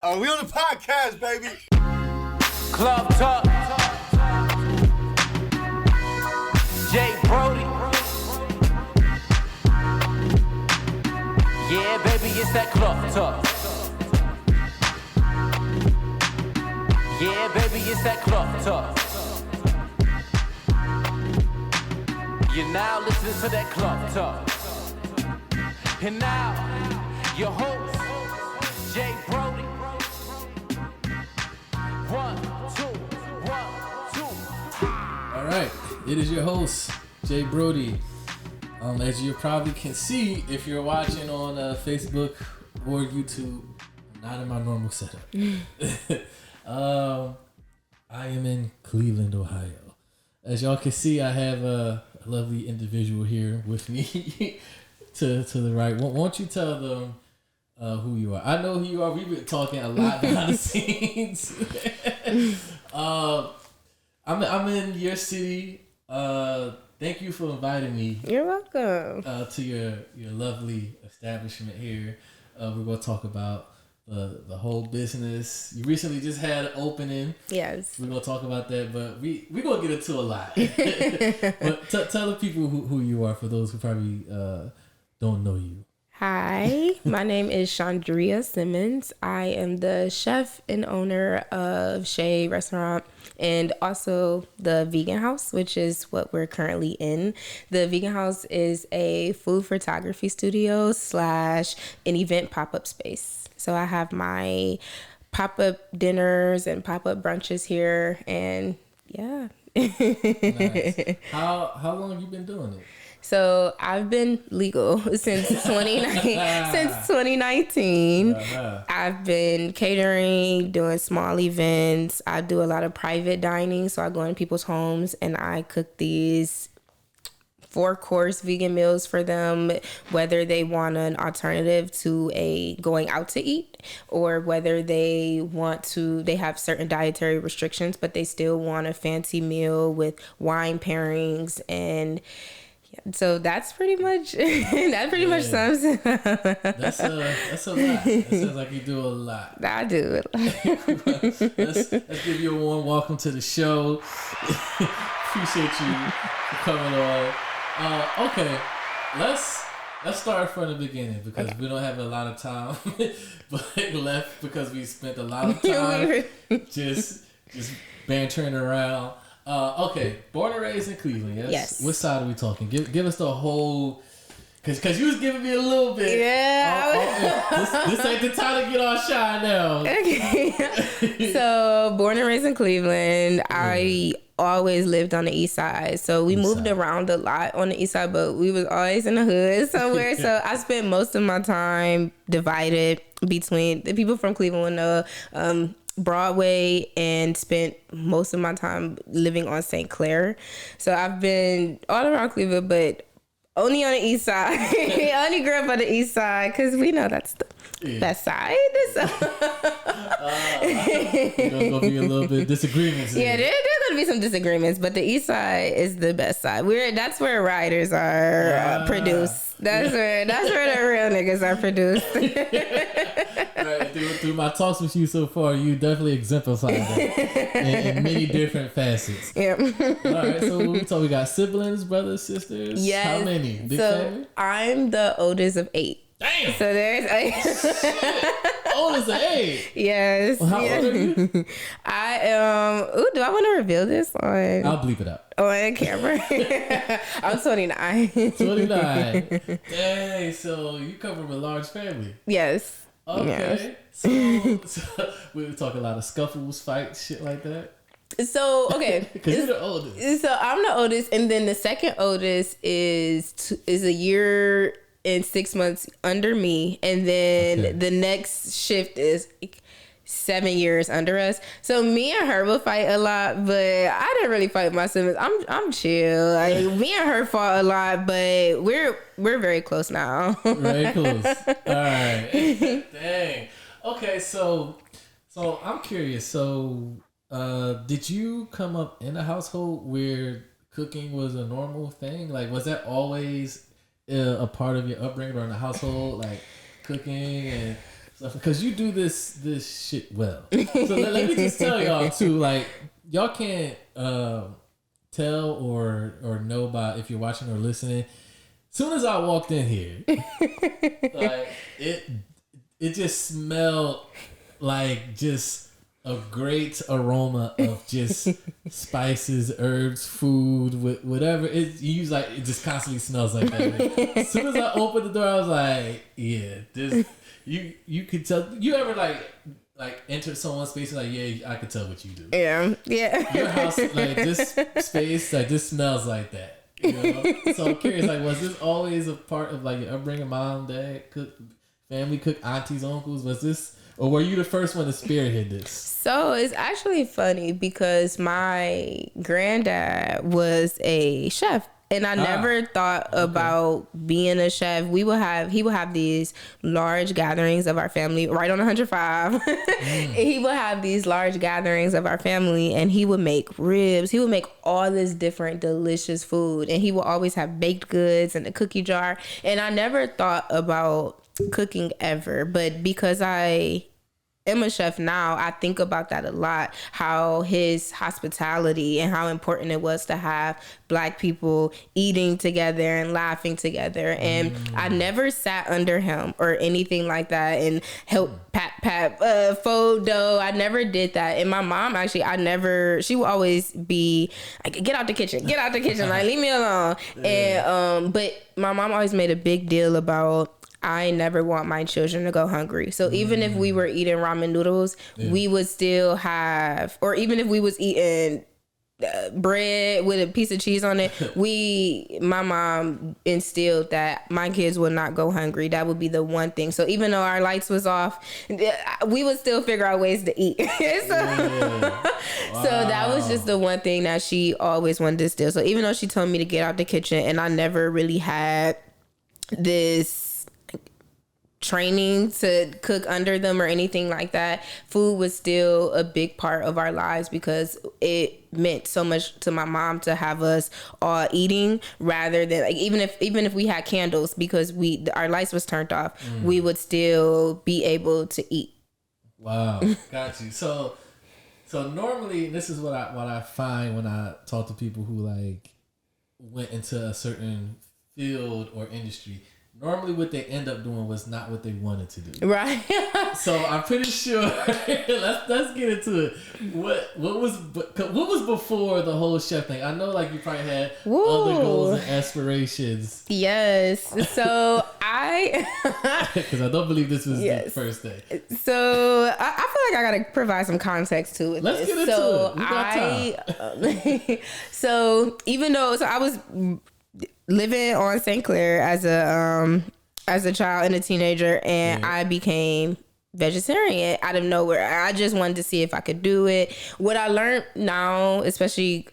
We on the podcast, baby. Club Talk. Jay Brody. Yeah, baby, it's that Club Talk. Yeah, baby, it's that Club Talk. You're now listening to that Club Talk. And now, your host, Jay Brody. 1, 2, 1, 2. All right, it is your host, Jay Brody. As you probably can see if you're watching on Facebook or YouTube, I'm not in my normal setup. I am in Cleveland, Ohio. As y'all can see, I have a lovely individual here with me to the right. Won't you tell them who you are? I know who you are. We've been talking a lot behind the scenes. I'm in your city. Thank you for inviting me. You're welcome. To your lovely establishment here. We're going to talk about the whole business. You recently just had an opening. Yes. We're going to talk about that, but we're going to get into a lot. But tell the people who you are for those who probably don't know you. Hi, my name is Chaundrea Simmons. I am the chef and owner of Shea Restaurant and also the Vegan House, which is what we're currently in. The Vegan House is a food photography studio / an event pop-up space. So I have my pop-up dinners and pop-up brunches here, and yeah. Nice. How long have you been doing it? So I've been legal since 2019. Uh-huh. I've been catering, doing small events. I do a lot of private dining. So I go in people's homes and I cook these 4-course vegan meals for them, whether they want an alternative to going out to eat, or whether they have certain dietary restrictions, but they still want a fancy meal with wine pairings. And so that's pretty much much sums. That's a lot. That sounds like you do a lot. I do. let's give you a warm welcome to the show. Appreciate you for coming on. Okay, let's start from the beginning because we don't have a lot of time left because we spent a lot of time just bantering around. Okay, born and raised in Cleveland, yes? Yes. What side are we talking? Give us the whole... Because you was giving me a little bit. Yeah. This ain't the time to get all shy now. Okay. So, born and raised in Cleveland. I always lived on the east side. So, we moved around a lot on the east side, but we was always in the hood somewhere. So, I spent most of my time divided between the people from Cleveland would know, Broadway, and spent most of my time living on St. Clair. So I've been all around Cleveland, but only on the east side. I only grew up on the east side because we know that's the best side. So. There's going to be a little bit of disagreements. Yeah, there's going to be some disagreements, but the east side is the best side. That's where writers are produced. That's where the real niggas are produced. Right, through my talks with you so far, you definitely exemplified that in many different facets. Yep. All right, so we got siblings, brothers, sisters. Yes. How many? Big family? I'm the oldest of 8. Damn. So there's 8. Oldest of 8. Yes. Well, how old are you? I am. Ooh, do I want to reveal this on? I'll bleep it out. On camera. I'm 29. 29. Dang, so you come from a large family. Yes. Okay. So we talk a lot of scuffles, fights, shit like that. So, okay. Because you're the oldest. So I'm the oldest, and then the second oldest is a year and 6 months under me, and then the next shift is 7 years under us. So me and her will fight a lot, but I didn't really fight with my siblings. I'm chill. Like, me and her fought a lot, but we're very close now. Very close. All right. Dang. Okay, so I'm curious. So did you come up in a household where cooking was a normal thing? Like, was that always a part of your upbringing or in the household, like cooking and So because you do this shit well. So let me just tell y'all too, like y'all can't tell or know about if you're watching or listening. Soon as I walked in here, like it just smelled like just a great aroma of just spices, herbs, food, whatever it use. Like it just constantly smells like that. As soon as I opened the door, I was like, yeah, this. You could tell. You ever like enter someone's space and like, yeah, I could tell what you do. Yeah. Your house, like this space, like this smells like that. You know? So I'm curious, like, was this always a part of like your upbringing? Mom, dad, cook, family cook, aunties, uncles. Was this, or were you the first one to spearhead this? So it's actually funny because my granddad was a chef. And I never thought about being a chef. He would have these large gatherings of our family right on 105. He would have these large gatherings of our family and he would make ribs. He would make all this different delicious food. And he would always have baked goods in the cookie jar. And I never thought about cooking ever. But because I am a chef now, I think about that a lot, how his hospitality and how important it was to have Black people eating together and laughing together. And I never sat under him or anything like that and helped fold dough. I never did that. And my mom, actually, she would always be like, get out the kitchen, like leave me alone. And but my mom always made a big deal about, I never want my children to go hungry. So even if we were eating ramen noodles, we would still have, or even if we was eating bread with a piece of cheese on it, my mom instilled that my kids would not go hungry. That would be the one thing. So even though our lights was off, we would still figure out ways to eat. So that was just the one thing that she always wanted to instill. So even though she told me to get out the kitchen and I never really had this training to cook under them or anything like that, food was still a big part of our lives because it meant so much to my mom to have us all eating, rather than like even if we had candles, because our lights was turned off, we would still be able to eat. Wow, got you. So normally this is what I find when I talk to people who like went into a certain field or industry. Normally what they end up doing was not what they wanted to do. Right. So I'm pretty sure let's get into it. What was before the whole chef thing? I know like you probably had other goals and aspirations. Yes. So because I don't believe this was the first day. So I feel like I gotta provide some context to it. Let's get into it. We got time. So even though I was living on St. Clair as a child and a teenager, and I became vegetarian out of nowhere. I just wanted to see if I could do it. What I learned now, especially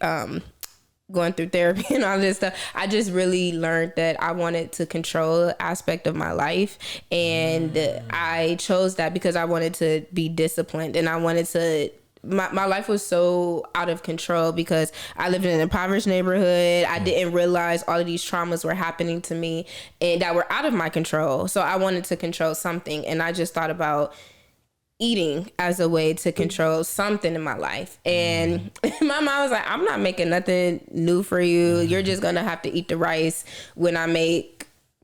going through therapy and all this stuff, I just really learned that I wanted to control an aspect of my life, and I chose that because I wanted to be disciplined, and I wanted to. My life was so out of control because I lived in an impoverished neighborhood. I didn't realize all of these traumas were happening to me and that were out of my control. So I wanted to control something. And I just thought about eating as a way to control something in my life. And my mom was like, I'm not making nothing new for you. You're just going to have to eat the rice when I make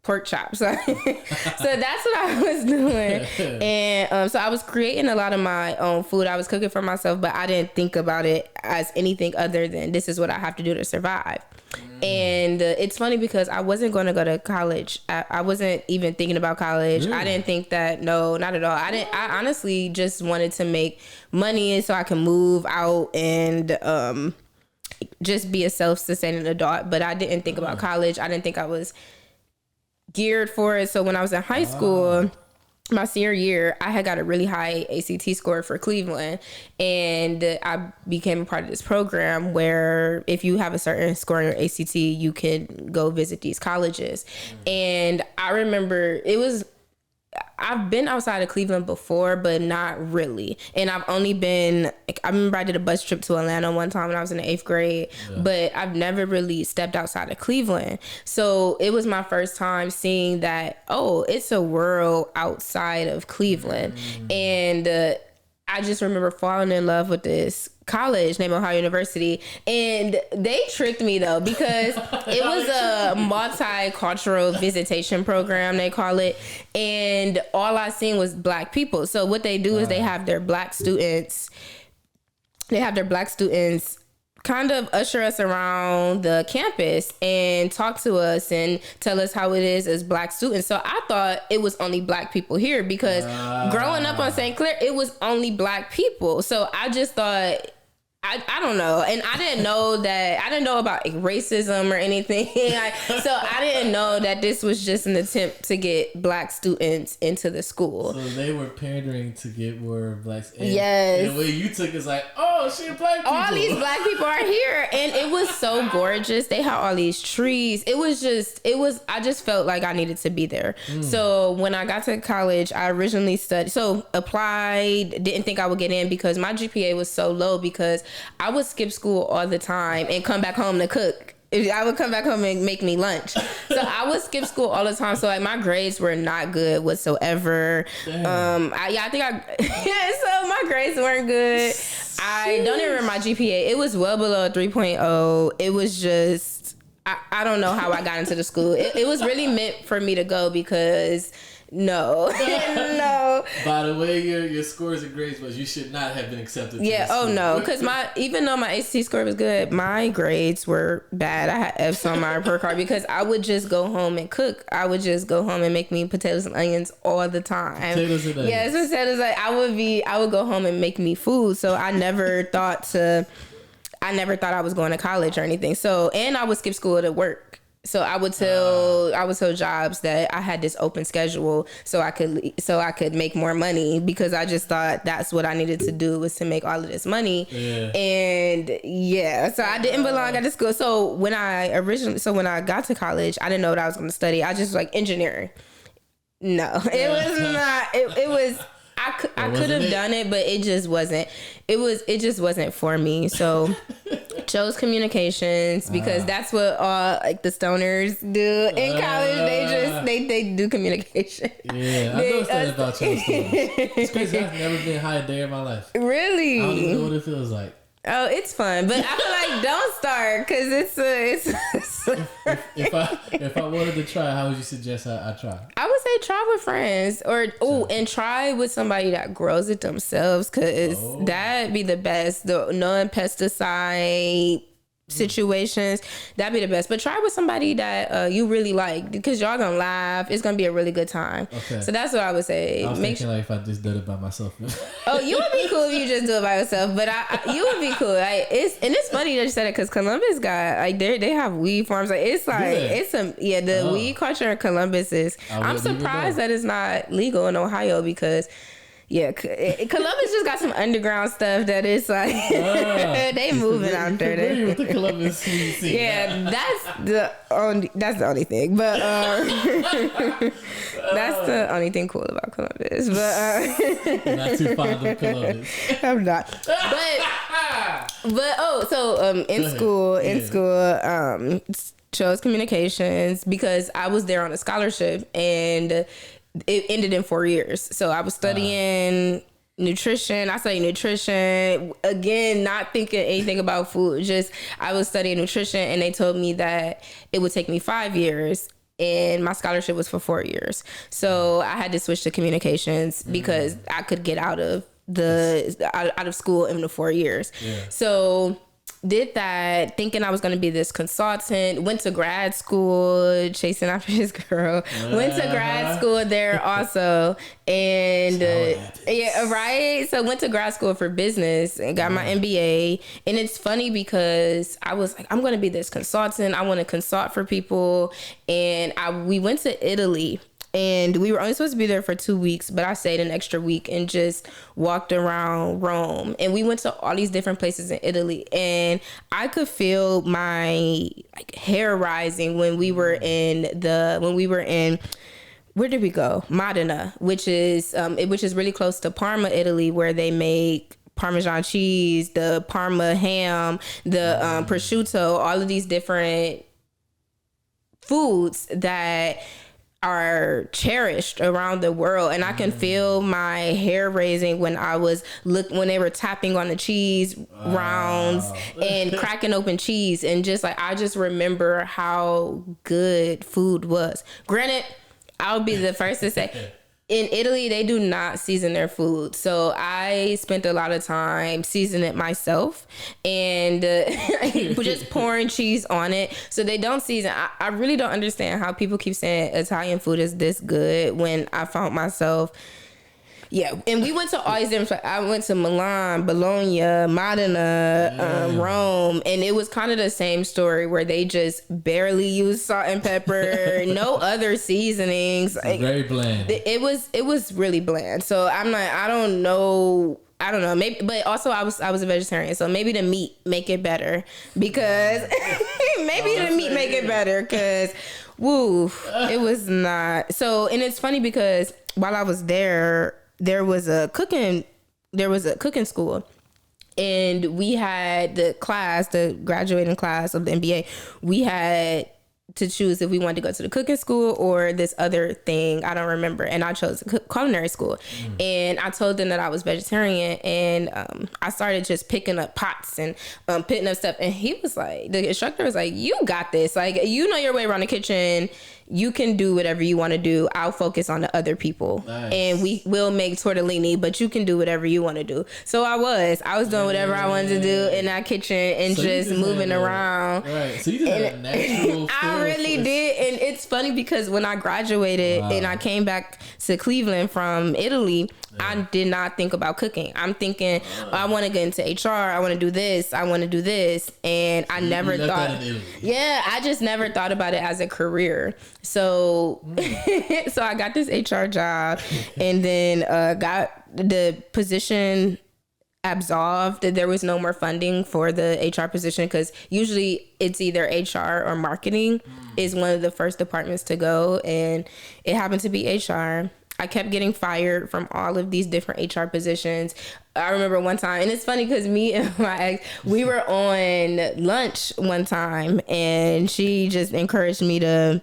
pork chops. So that's what I was doing. And so I was creating a lot of my own food. I was cooking for myself, but I didn't think about it as anything other than this is what I have to do to survive. And it's funny because I wasn't going to go to college. I wasn't even thinking about college. I didn't think that. No, not at all. I honestly just wanted to make money so I can move out and just be a self-sustaining adult. But I didn't think about college. I didn't think I was geared for it. So when I was in high school, my senior year, I had got a really high ACT score for Cleveland, and I became a part of this program where if you have a certain score in your ACT, you can go visit these colleges. And I remember it was I've been outside of Cleveland before, but not really. And I've only been, I remember I did a bus trip to Atlanta one time when I was in the 8th grade, but I've never really stepped outside of Cleveland. So it was my first time seeing that, oh, it's a world outside of Cleveland. And I just remember falling in love with this college named Ohio University, and they tricked me though, because it was a multicultural visitation program, they call it, and all I seen was black people. So what they do is they have their black students kind of usher us around the campus and talk to us and tell us how it is as black students. So I thought it was only black people here, because growing up on St. Clair, it was only black people. So I just thought, I don't know. And I didn't know about racism or anything. So I didn't know that this was just an attempt to get black students into the school. So they were pandering to get more blacks in. Yes. And the way you took is like, oh, shit, black people. All these black people are here. And it was so gorgeous. They had all these trees. I just felt like I needed to be there. So when I got to college, I originally applied, didn't think I would get in because my GPA was so low, because I would skip school all the time and come back home to cook. I would come back home and make me lunch. So I would skip school all the time. So like my grades were not good whatsoever. So my grades weren't good. I don't even remember my GPA. It was well below 3.0. It was just, I don't know how I got into the school. It was really meant for me to go, because no. By the way, your scores and grades was, you should not have been accepted. Yeah. Oh no, because even though my ACT score was good, my grades were bad. I had F's on my report card because I would just go home and cook. I would just go home and make me potatoes and onions all the time. Potatoes and onions. Yes, potatoes. Like I would go home and make me food. So I never thought I was going to college or anything. So, and I would skip school to work. So I would tell jobs that I had this open schedule so I could make more money, because I just thought that's what I needed to do, was to make all of this money. And so I didn't belong at the school. So when I got to college, I didn't know what I was going to study. I just was like engineering. No, it was not. It was. I could have done it, but it just wasn't. It just wasn't for me. So chose communications, because that's what all like the stoners do in college. They do communication. Yeah, I know that about your story. It's crazy. I've never been high a day in my life. Really? I don't even know what it feels like. Oh, it's fun, but I feel like don't start, because it's if I wanted to try, how would you suggest I try? I would say try with friends, and try with somebody that grows it themselves, because that'd be the best. The non-pesticide situations, that'd be the best. But try with somebody that you really like, because y'all gonna laugh. It's gonna be a really good time. Okay. So that's what I would say. I was thinking like if I just did it by myself. Oh, you would be cool if you just do it by yourself. But you would be cool. Like it's funny that you said it, because Columbus got like they have weed farms. Like it's the weed culture in Columbus is. I'm surprised that it's not legal in Ohio, because. Yeah, Columbus just got some underground stuff that is like they moving out there. With the Columbus CDC. Yeah, that's the only thing. But that's the only thing cool about Columbus. But not too fond of Columbus. I'm not. In school, chose communications, because I was there on a scholarship, and it ended in 4 years. So I was studying nutrition. I studied nutrition, again, not thinking anything about food. Just I was studying nutrition, and they told me that it would take me 5 years, and my scholarship was for 4 years. So I had to switch to communications because I could get out of school in the 4 years. Yeah. So did that, thinking I was going to be this consultant. Went to grad school, chasing after this girl. Went to grad school there also. And right. So went to grad school for business and got my MBA. And it's funny because I was like, I'm going to be this consultant. I want to consult for people. And we went to Italy. And we were only supposed to be there for 2 weeks, but I stayed an extra week and just walked around Rome. And we went to all these different places in Italy, and I could feel my hair rising when we were in where did we go? Modena, which is really close to Parma, Italy, where they make Parmesan cheese, the Parma ham, the prosciutto, all of these different foods that are cherished around the world. And I can feel my hair raising when when they were tapping on the cheese rounds and cracking open cheese, and just like I just remember how good food was. Granted, I'll be the first to say, in Italy, they do not season their food. So I spent a lot of time seasoning it myself and just pouring cheese on it. So they don't season. I really don't understand how people keep saying Italian food is this good when I found myself. Yeah, and we went to all these different. I went to Milan, Bologna, Modena, Rome, and it was kind of the same story where they just barely used salt and pepper, no other seasonings. Very bland. It was really bland. So I'm like, I don't know. Maybe, but also I was a vegetarian, so maybe the meat make it better because woo, it was not. So, and it's funny because while I was there was a cooking school, and we had the graduating class of the MBA. We had to choose if we wanted to go to the cooking school or this other thing. I don't remember. And I chose culinary school. And I told them that I was vegetarian, and I started just picking up pots and picking up stuff. And he was like, the instructor was like, you got this. Like, you know your way around the kitchen. You can do whatever you want to do. I'll focus on the other people. Nice. And we will make tortellini, but you can do whatever you want to do. So I was doing whatever I wanted to do in that kitchen and so just moving around. Right. So you did a natural I really did. And it's funny because when I graduated and I came back to Cleveland from Italy, I did not think about cooking. I'm thinking, I want to get into HR. I want to do this. I want to do this. And I never thought. Yeah, I just never thought about it as a career. So, so I got this HR job, and then got the position absolved. There was no more funding for the HR position because usually it's either HR or marketing is one of the first departments to go, and it happened to be HR. I kept getting fired from all of these different HR positions. I remember one time, and it's funny because me and my ex, we were on lunch one time, and she just encouraged me to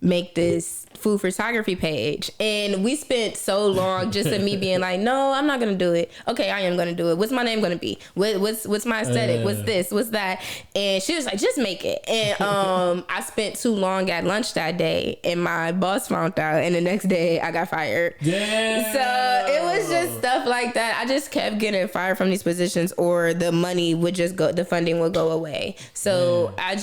make this food photography page, and we spent so long just in me being like, no, I'm not gonna do it. Okay, I am gonna do it. What's my name gonna be? What's my aesthetic? What's this? What's that? And she was like, just make it. And I spent too long at lunch that day, and my boss found out, and the next day I got fired. Yeah. So it was just stuff like that. I just kept getting fired from these positions, or the money would just go, the funding would go away. So I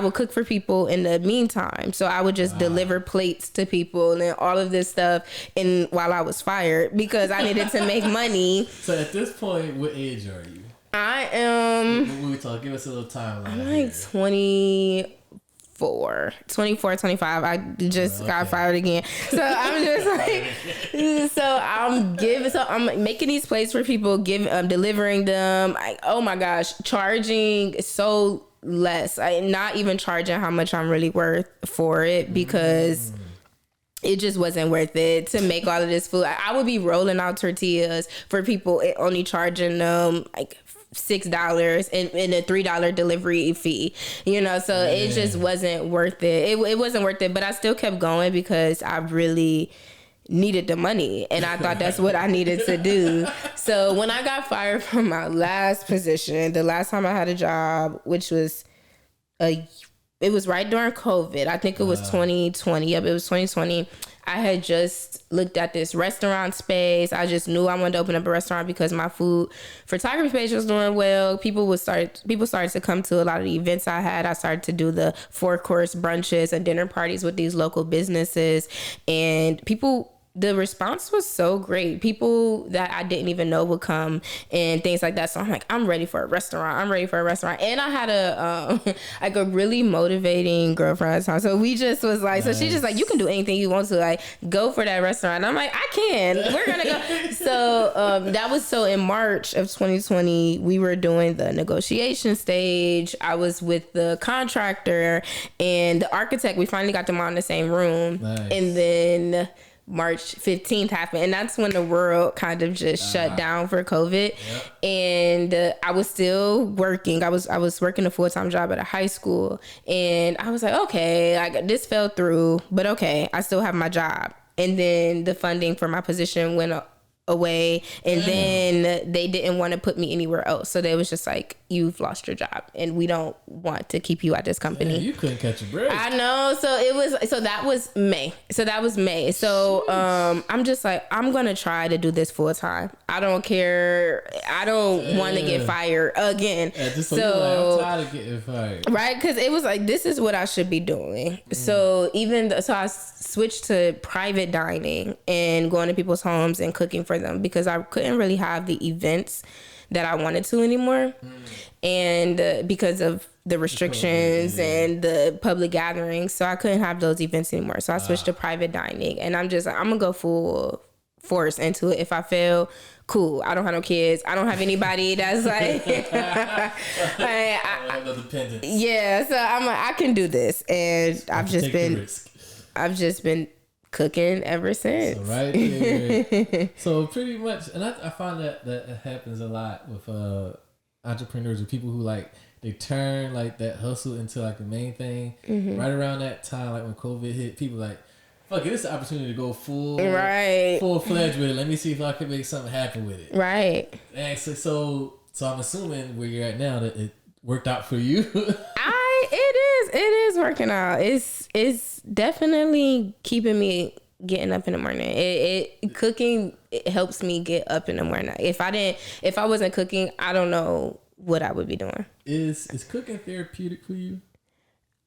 would cook for people in the meantime. So I would just deliver plates to people and all of this stuff, and while I was fired because I needed to make money. So at this point, what age are you? I am. When we talk, give us a little timeline. I'm like 24, 25. I just got fired again. So I'm just like, I'm making these plates for people, delivering them. Oh my gosh, charging so less. Not even charging how much I'm really worth for it because it just wasn't worth it to make all of this food. I would be rolling out tortillas for people, only charging them like $6 and a $3 delivery fee, so it just wasn't worth it. It wasn't worth it, but I still kept going because I really needed the money, and I thought that's what I needed to do. So when I got fired from my last position, the last time I had a job, which was it was right during COVID. I think it was 2020. Yep, it was 2020. I had just looked at this restaurant space. I just knew I wanted to open up a restaurant because my food photography page was doing well. People started to come to a lot of the events I had. I started to do the 4-course brunches and dinner parties with these local businesses, and people the response was so great. People that I didn't even know would come and things like that. So I'm like, I'm ready for a restaurant. And I had a like a really motivating girlfriend at the time. So we just was like, so she just like, you can do anything you want to, like, go for that restaurant. And I'm like, I can. We're gonna go. So that was so in March of 2020, we were doing the negotiation stage. I was with the contractor and the architect. We finally got them all in the same room. Nice. And then March 15th happened, and that's when the world kind of just shut down for COVID. Yep. And I was still working. I was working a full-time job at a high school, and I was like, okay, like, this fell through, but okay, I still have my job. And then the funding for my position went away, and then they didn't want to put me anywhere else, so they was just like, you've lost your job and we don't want to keep you at this company. Man, you couldn't catch a break. I know. So that was May. So I'm just like, I'm gonna try to do this full time. I don't care. I don't want to get fired again. I'm tired of getting fired. Right? Because it was like, this is what I should be doing. So so I switched to private dining and going to people's homes and cooking for them, because I couldn't really have the events that I wanted to anymore. And because of the restrictions and the public gatherings, so I couldn't have those events anymore. So I switched to private dining, and I'm just like, I'm gonna go full force into it. If I fail, cool. I don't have no kids. I don't have anybody that's like, I have no dependents. Yeah, so I'm like, I can do this, and I've just been cooking ever since. So right there. So pretty much, and I find that happens a lot with entrepreneurs, or people who like, they turn like that hustle into like the main thing. Right around that time, like when COVID hit, people like, fuck it, it's an opportunity to go full fledged with it. Let me see if I can make something happen with it. Right. And so I'm assuming where you're at now that it worked out for you. It is working out. It's definitely keeping me getting up in the morning. Cooking, it helps me get up in the morning. If I wasn't cooking, I don't know what I would be doing. Is cooking therapeutic for you?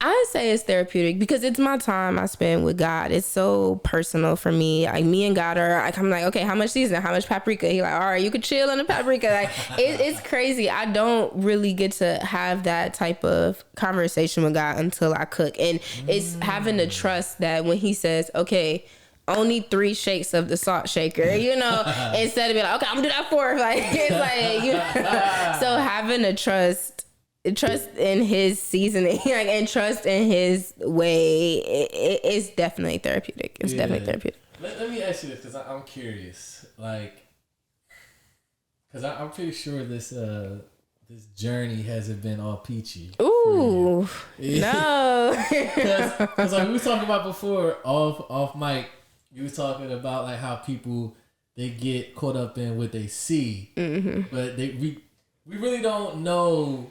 I say it's therapeutic because it's my time I spend with God. It's so personal for me. Like, me and God are like, I'm like, okay, how much seasoning? How much paprika? He like, all right, you could chill on the paprika. Like, it's crazy. I don't really get to have that type of conversation with God until I cook. And it's having the trust that when he says, okay, only 3 shakes of the salt shaker, instead of being like, okay, I'm gonna do that 4. Like, it's like, so having a trust in his seasoning, like, and trust in his way, it's definitely therapeutic. It's definitely therapeutic. Let me ask you this, because I'm curious, like, because I'm pretty sure this journey hasn't been all peachy. Ooh, no. Because like we were talking about before, off mic, you were talking about like how people, they get caught up in what they see, but we really don't know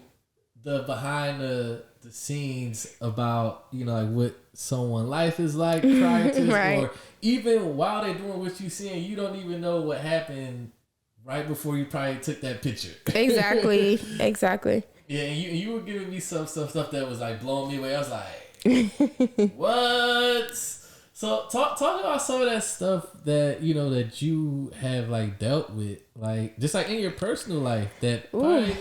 the behind the scenes about, like what someone's life is like prior to right. Or even while they're doing what you're seeing, you don't even know what happened right before you probably took that picture. Exactly. Yeah, and you were giving me some stuff that was like blowing me away. I was like, what? So talk about some of that stuff that that you have like dealt with, like just like in your personal life that probably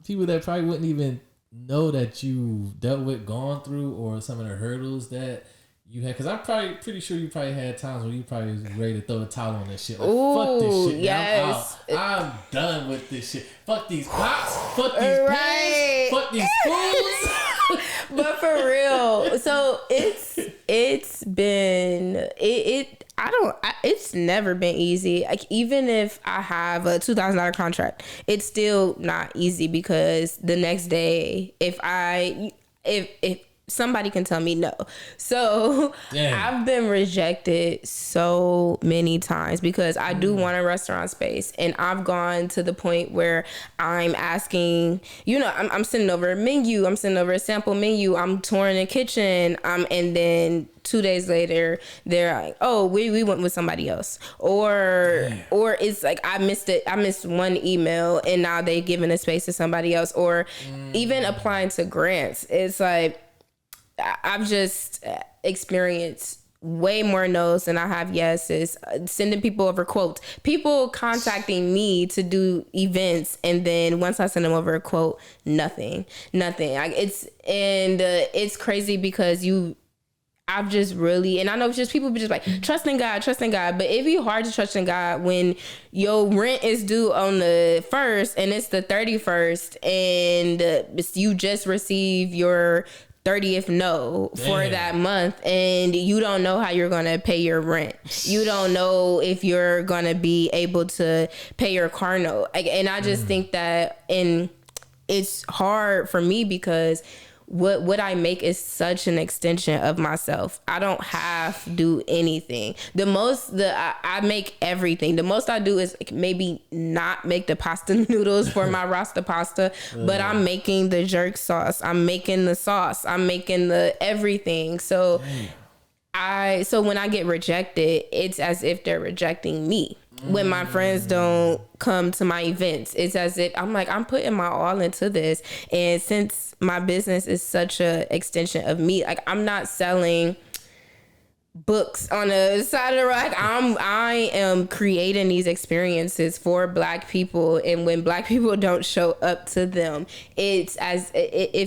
people that probably wouldn't even know that you dealt with, gone through, or some of the hurdles that you had. Because I'm probably pretty sure you probably had times where you probably was ready to throw the towel on this shit. Like, fuck this shit. Yes. I'm done with this shit. Fuck these pots. Fuck these pans. Fuck these foods. But for real, so it's been it's never been easy. Like, even if I have a $2,000 contract, it's still not easy, because the next day, if somebody can tell me no. So I've been rejected so many times because I do want a restaurant space, and I've gone to the point where I'm asking, I'm sending over a menu, I'm sending over a sample menu, I'm touring the kitchen, and then 2 days later they're like, oh, we went with somebody else, or it's like I missed one email and now they've given a space to somebody else, or even applying to grants. It's like, I've just experienced way more no's than I have yeses. Sending people over quotes, people contacting me to do events, and then once I send them over a quote, nothing. Like it's crazy because I've just really, and I know it's just people be just like trusting God, but it'd be hard to trust in God when your rent is due on the 1st and it's the 31st, and you just receive your 30th no for that month, and you don't know how you're gonna pay your rent. You don't know if you're gonna be able to pay your car note. And I just think that, and it's hard for me because what I make is such an extension of myself. I don't have to do anything. I make everything. The most I do is maybe not make the pasta noodles for my rasta pasta, but I'm making the jerk sauce. I'm making the sauce. I'm making the everything. So when I get rejected, it's as if they're rejecting me. When my friends don't come to my events, it's as if I'm putting my all into this. And since my business is such a extension of me, like I'm not selling books on the side of the road. I am creating these experiences for Black people, and when Black people don't show up to them, it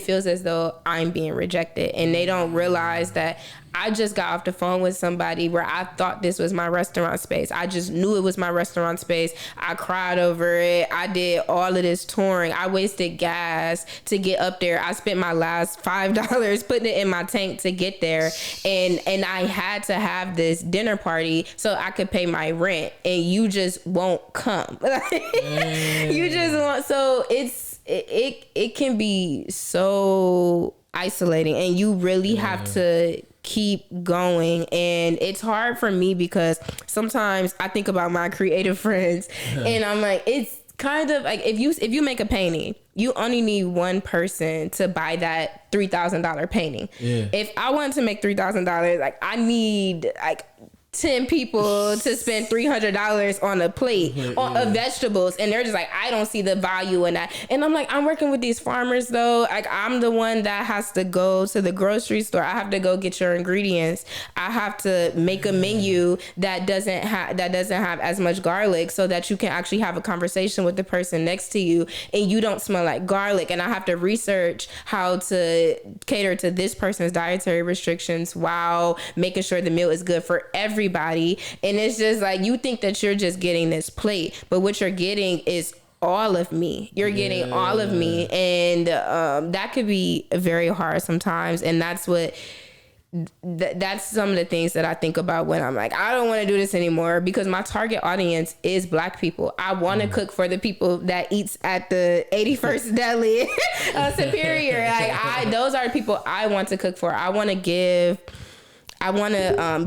feels as though I'm being rejected, and they don't realize that I just got off the phone with somebody where I thought this was my restaurant space. I just knew it was my restaurant space. I cried over it. I did all of this touring. I wasted gas to get up there. I spent my last $5 putting it in my tank to get there. And I had to have this dinner party so I could pay my rent. And you just won't come. You just won't. So it can be so isolating, and you really have to keep going. And it's hard for me because sometimes I think about my creative friends and I'm like, it's kind of like if you make a painting, you only need one person to buy that $3,000 painting. If I wanted to make $3,000, like I need like 10 people to spend $300 on a plate of vegetables, and they're just like, I don't see the value in that. And I'm like, I'm working with these farmers though. Like I'm the one that has to go to the grocery store. I have to go get your ingredients. I have to make a menu that doesn't have as much garlic, so that you can actually have a conversation with the person next to you and you don't smell like garlic. And I have to research how to cater to this person's dietary restrictions while making sure the meal is good for everybody. And it's just like, you think that you're just getting this plate, but what you're getting is all of me. You're getting all of me. And that could be very hard sometimes. And that's some of the things that I think about when I'm like, I don't want to do this anymore, because my target audience is Black people. I want to cook for the people that eats at the 81st Deli Superior. Like those are the people I want to cook for. I want to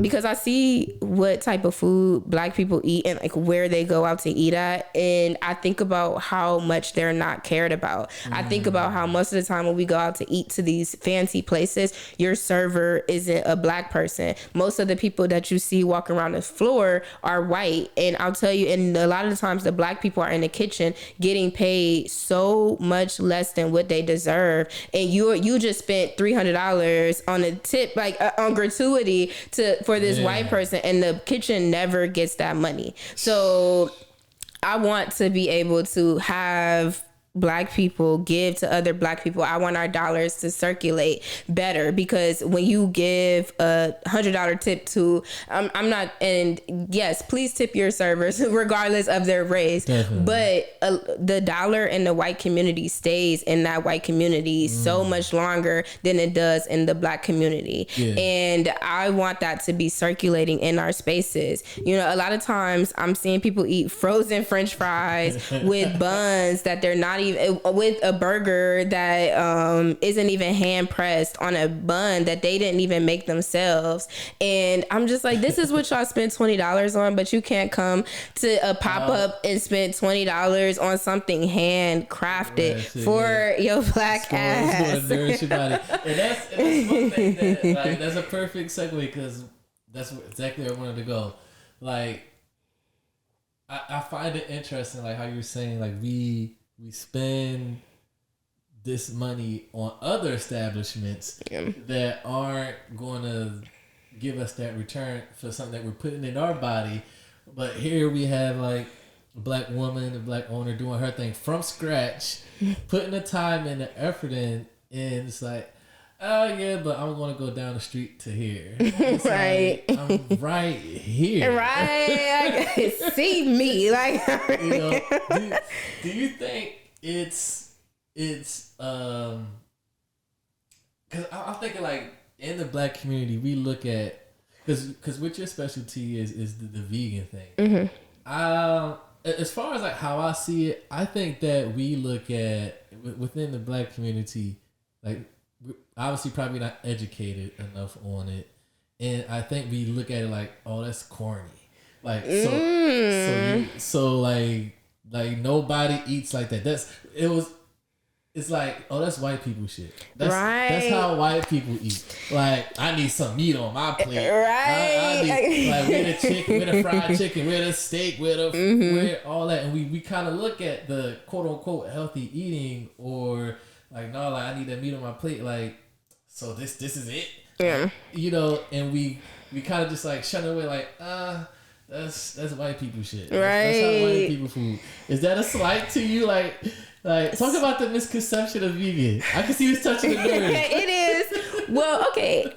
because I see what type of food Black people eat and like where they go out to eat at, and I think about how much they're not cared about. I think about how most of the time when we go out to eat to these fancy places, your server isn't a Black person. Most of the people that you see walk around the floor are white, and I'll tell you, and a lot of the times the Black people are in the kitchen getting paid so much less than what they deserve, and you just spent $300 on a tip, like on gratuity for this white person, and the kitchen never gets that money. So I want to be able to have Black people give to other Black people. I want our dollars to circulate better, because when you give a $100 tip to, I'm not, and yes, please tip your servers regardless of their race. Definitely. But the dollar in the white community stays in that white community so much longer than it does in the Black community. And I want that to be circulating in our spaces. You know, a lot of times I'm seeing people eat frozen French fries with buns that they're not even, with a burger that isn't even hand pressed on a bun that they didn't even make themselves. And I'm just like, this is what y'all spent $20 on, but you can't come to a pop-up and spend $20 on something handcrafted for your Black ass. And that's one thing that, like, that's a perfect segue, because that's exactly where I wanted to go. Like, I find it interesting, like how you're saying, like we spend this money on other establishments that aren't going to give us that return for something that we're putting in our body. But here we have like a black woman, a black owner doing her thing from scratch, putting the time and the effort in, and it's like, oh yeah, but I'm gonna go down the street to here. It's right. Like, I'm right here. Right. Like, see me. Like, you know, do you think it's because I'm thinking like in the black community we look at because what your specialty is the vegan thing. As far as like how I see it, I think that we look at within the black community, like we're obviously probably not educated enough on it, and I think we look at it like, oh, that's corny, like so like nobody eats like that. It's like, oh, that's white people shit. That's how white people eat. Like, I need some meat on my plate. Right. I need, like, with a chicken, with a fried chicken, with a steak, with all that. And we kind of look at the quote unquote healthy eating, or like, no, like, I need that meat on my plate. Like, so this is it. Yeah. You know, and we kind of just like shun it away, like, that's white people shit. That's how white people food. Is that a slight to you? Like talk about the misconception of vegan. I can see you touching the nerve. It is. Well, okay.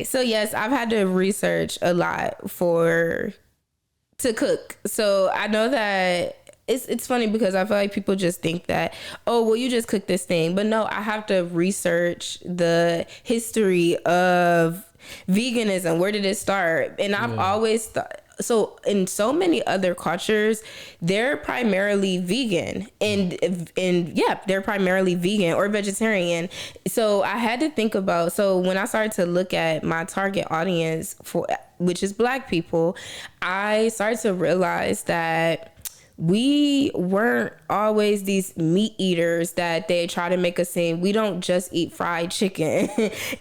So yes, I've had to research a lot to cook. So I know that it's funny because I feel like people just think that, oh, well, you just cook this thing. But no, I have to research the history of veganism. Where did it start? And I've always thought, so in so many other cultures, they're primarily vegan and they're primarily vegan or vegetarian. So I had to think about, so when I started to look at my target audience which is black people, I started to realize that we weren't always these meat eaters that they try to make us seem. We don't just eat fried chicken.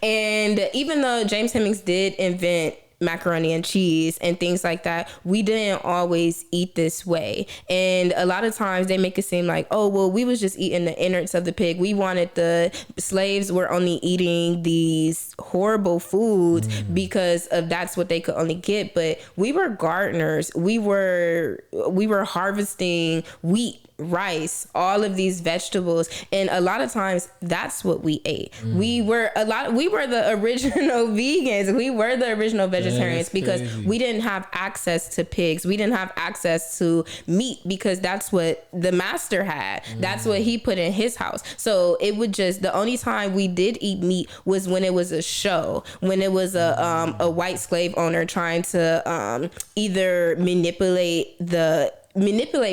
And even though James Hemings did invent macaroni and cheese and things like that, we didn't always eat this way. And a lot of times they make it seem like, oh, well, we was just eating the innards of the pig. We wanted the slaves were only eating these horrible foods because of that's what they could only get. But we were gardeners. We were harvesting wheat, rice, all of these vegetables, and a lot of times that's what we ate. We were the original vegans. We were the original vegetarians because we didn't have access to pigs. We didn't have access to meat because that's what the master had. That's what he put in his house. So it would just, the only time we did eat meat was when it was a show, when it was a white slave owner trying to either manipulate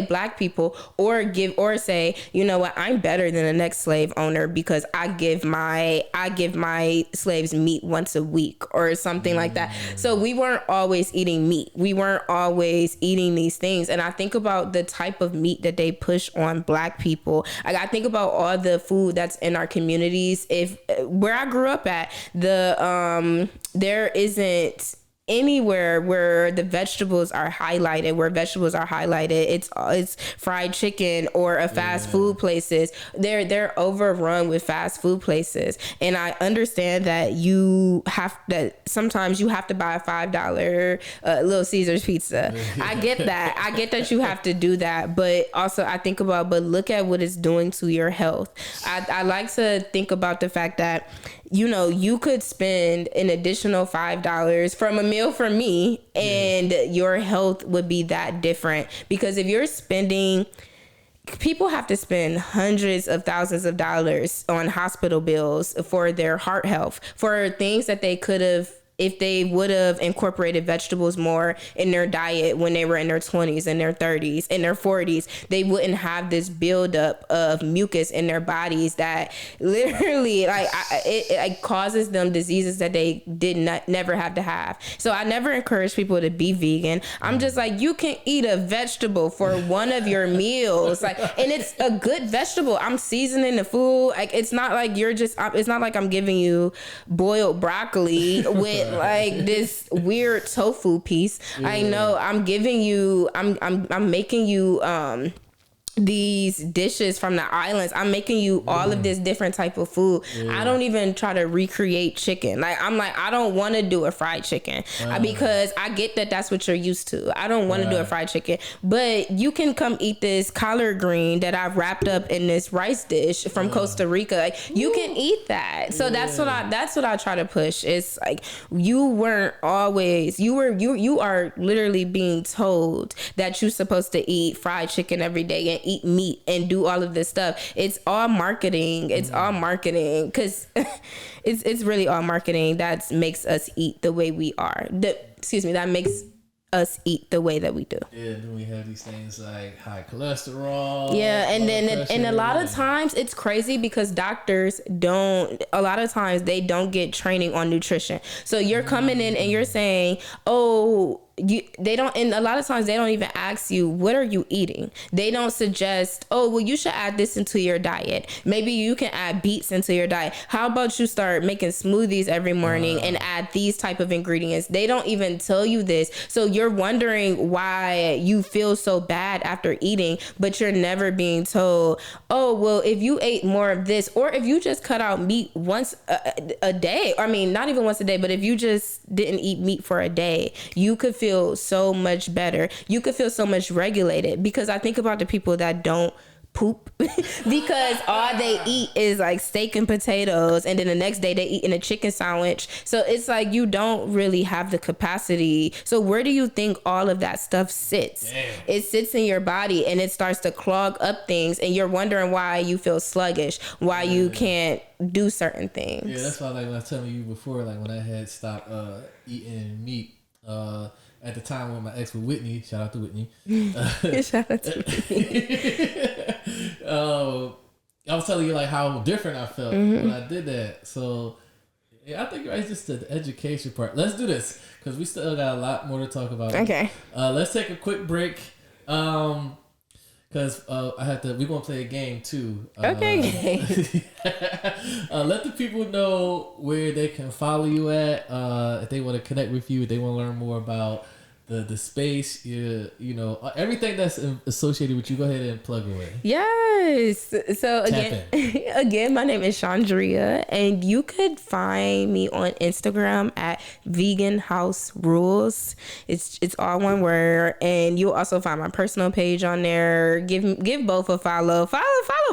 black people or say, you know what, I'm better than the next slave owner because I give my slaves meat once a week or something like that. So we weren't always eating meat. We weren't always eating these things. And I think about the type of meat that they push on black people. Like, I think about all the food that's in our communities. If where I grew up at, there isn't anywhere where the vegetables are highlighted, it's fried chicken or a fast food places. They're overrun with fast food places. And I understand that sometimes you have to buy a $5 Little Caesars pizza. I get that you have to do that. But also I think about, but look at what it's doing to your health. I like to think about the fact that, you know, you could spend an additional $5 from a meal for me and your health would be that different. Because if you're spending, people have to spend hundreds of thousands of dollars on hospital bills for their heart health, for things that they could have, if they would have incorporated vegetables more in their diet when they were in their 20s and their 30s and their 40s, they wouldn't have this buildup of mucus in their bodies that literally it causes them diseases that they never have to have. So I never encourage people to be vegan. I'm just like, you can eat a vegetable for one of your meals, like, and it's a good vegetable. I'm seasoning the food. Like, it's not like it's not like I'm giving you boiled broccoli with like this weird tofu piece. I know I'm giving you, I'm making you these dishes from the islands. I'm making you all of this different type of food. I don't even try to recreate chicken. Like, I'm like, I don't want to do a fried chicken because I get that that's what you're used to. I don't want to do a fried chicken, but you can come eat this collard green that I've wrapped up in this rice dish from Costa Rica. Like, you can eat that. So that's what I try to push. It's like, you weren't always, you are literally being told that you're supposed to eat fried chicken every day and eat meat and do all of this stuff. It's all marketing. It's all marketing, because it's really all marketing that makes us eat the way we are. That makes us eat the way that we do. Yeah, then we have these things like high cholesterol. Yeah, and a lot of times it's crazy because doctors don't get training on nutrition. So you're coming in and you're saying, oh, and a lot of times they don't even ask you, what are you eating? They don't suggest, oh, well, you should add this into your diet. Maybe you can add beets into your diet. How about you start making smoothies every morning and add these type of ingredients? They don't even tell you this. So you're wondering why you feel so bad after eating, but you're never being told, oh, well, if you ate more of this, or if you just cut out meat once a day, I mean, not even once a day, but if you just didn't eat meat for a day, you could feel so much better. You could feel so much regulated, because I think about the people that don't poop because all they eat is like steak and potatoes, and then the next day they eat in a chicken sandwich. So it's like, you don't really have the capacity. So where do you think all of that stuff sits? Damn. It sits in your body and it starts to clog up things, and you're wondering why you feel sluggish, why you can't do certain things. Yeah, that's why, like, I was telling you before, like when I had stopped eating meat, at the time when my ex was Whitney, shout out to Whitney. Shout out to Whitney. I was telling you like how different I felt when I did that. So yeah, I think it's just the education part. Let's do this because we still got a lot more to talk about. Okay. Let's take a quick break. Because we're gonna play a game too. Okay. Let the people know where they can follow you at. If they want to connect with you, if they want to learn more about the space, you know, everything that's associated with you. Go ahead and plug away. Yes. So again, my name is Chaundrea, and you could find me on Instagram at Vegan House Rules. It's all one word, and you'll also find my personal page on there. Give both a follow. Follow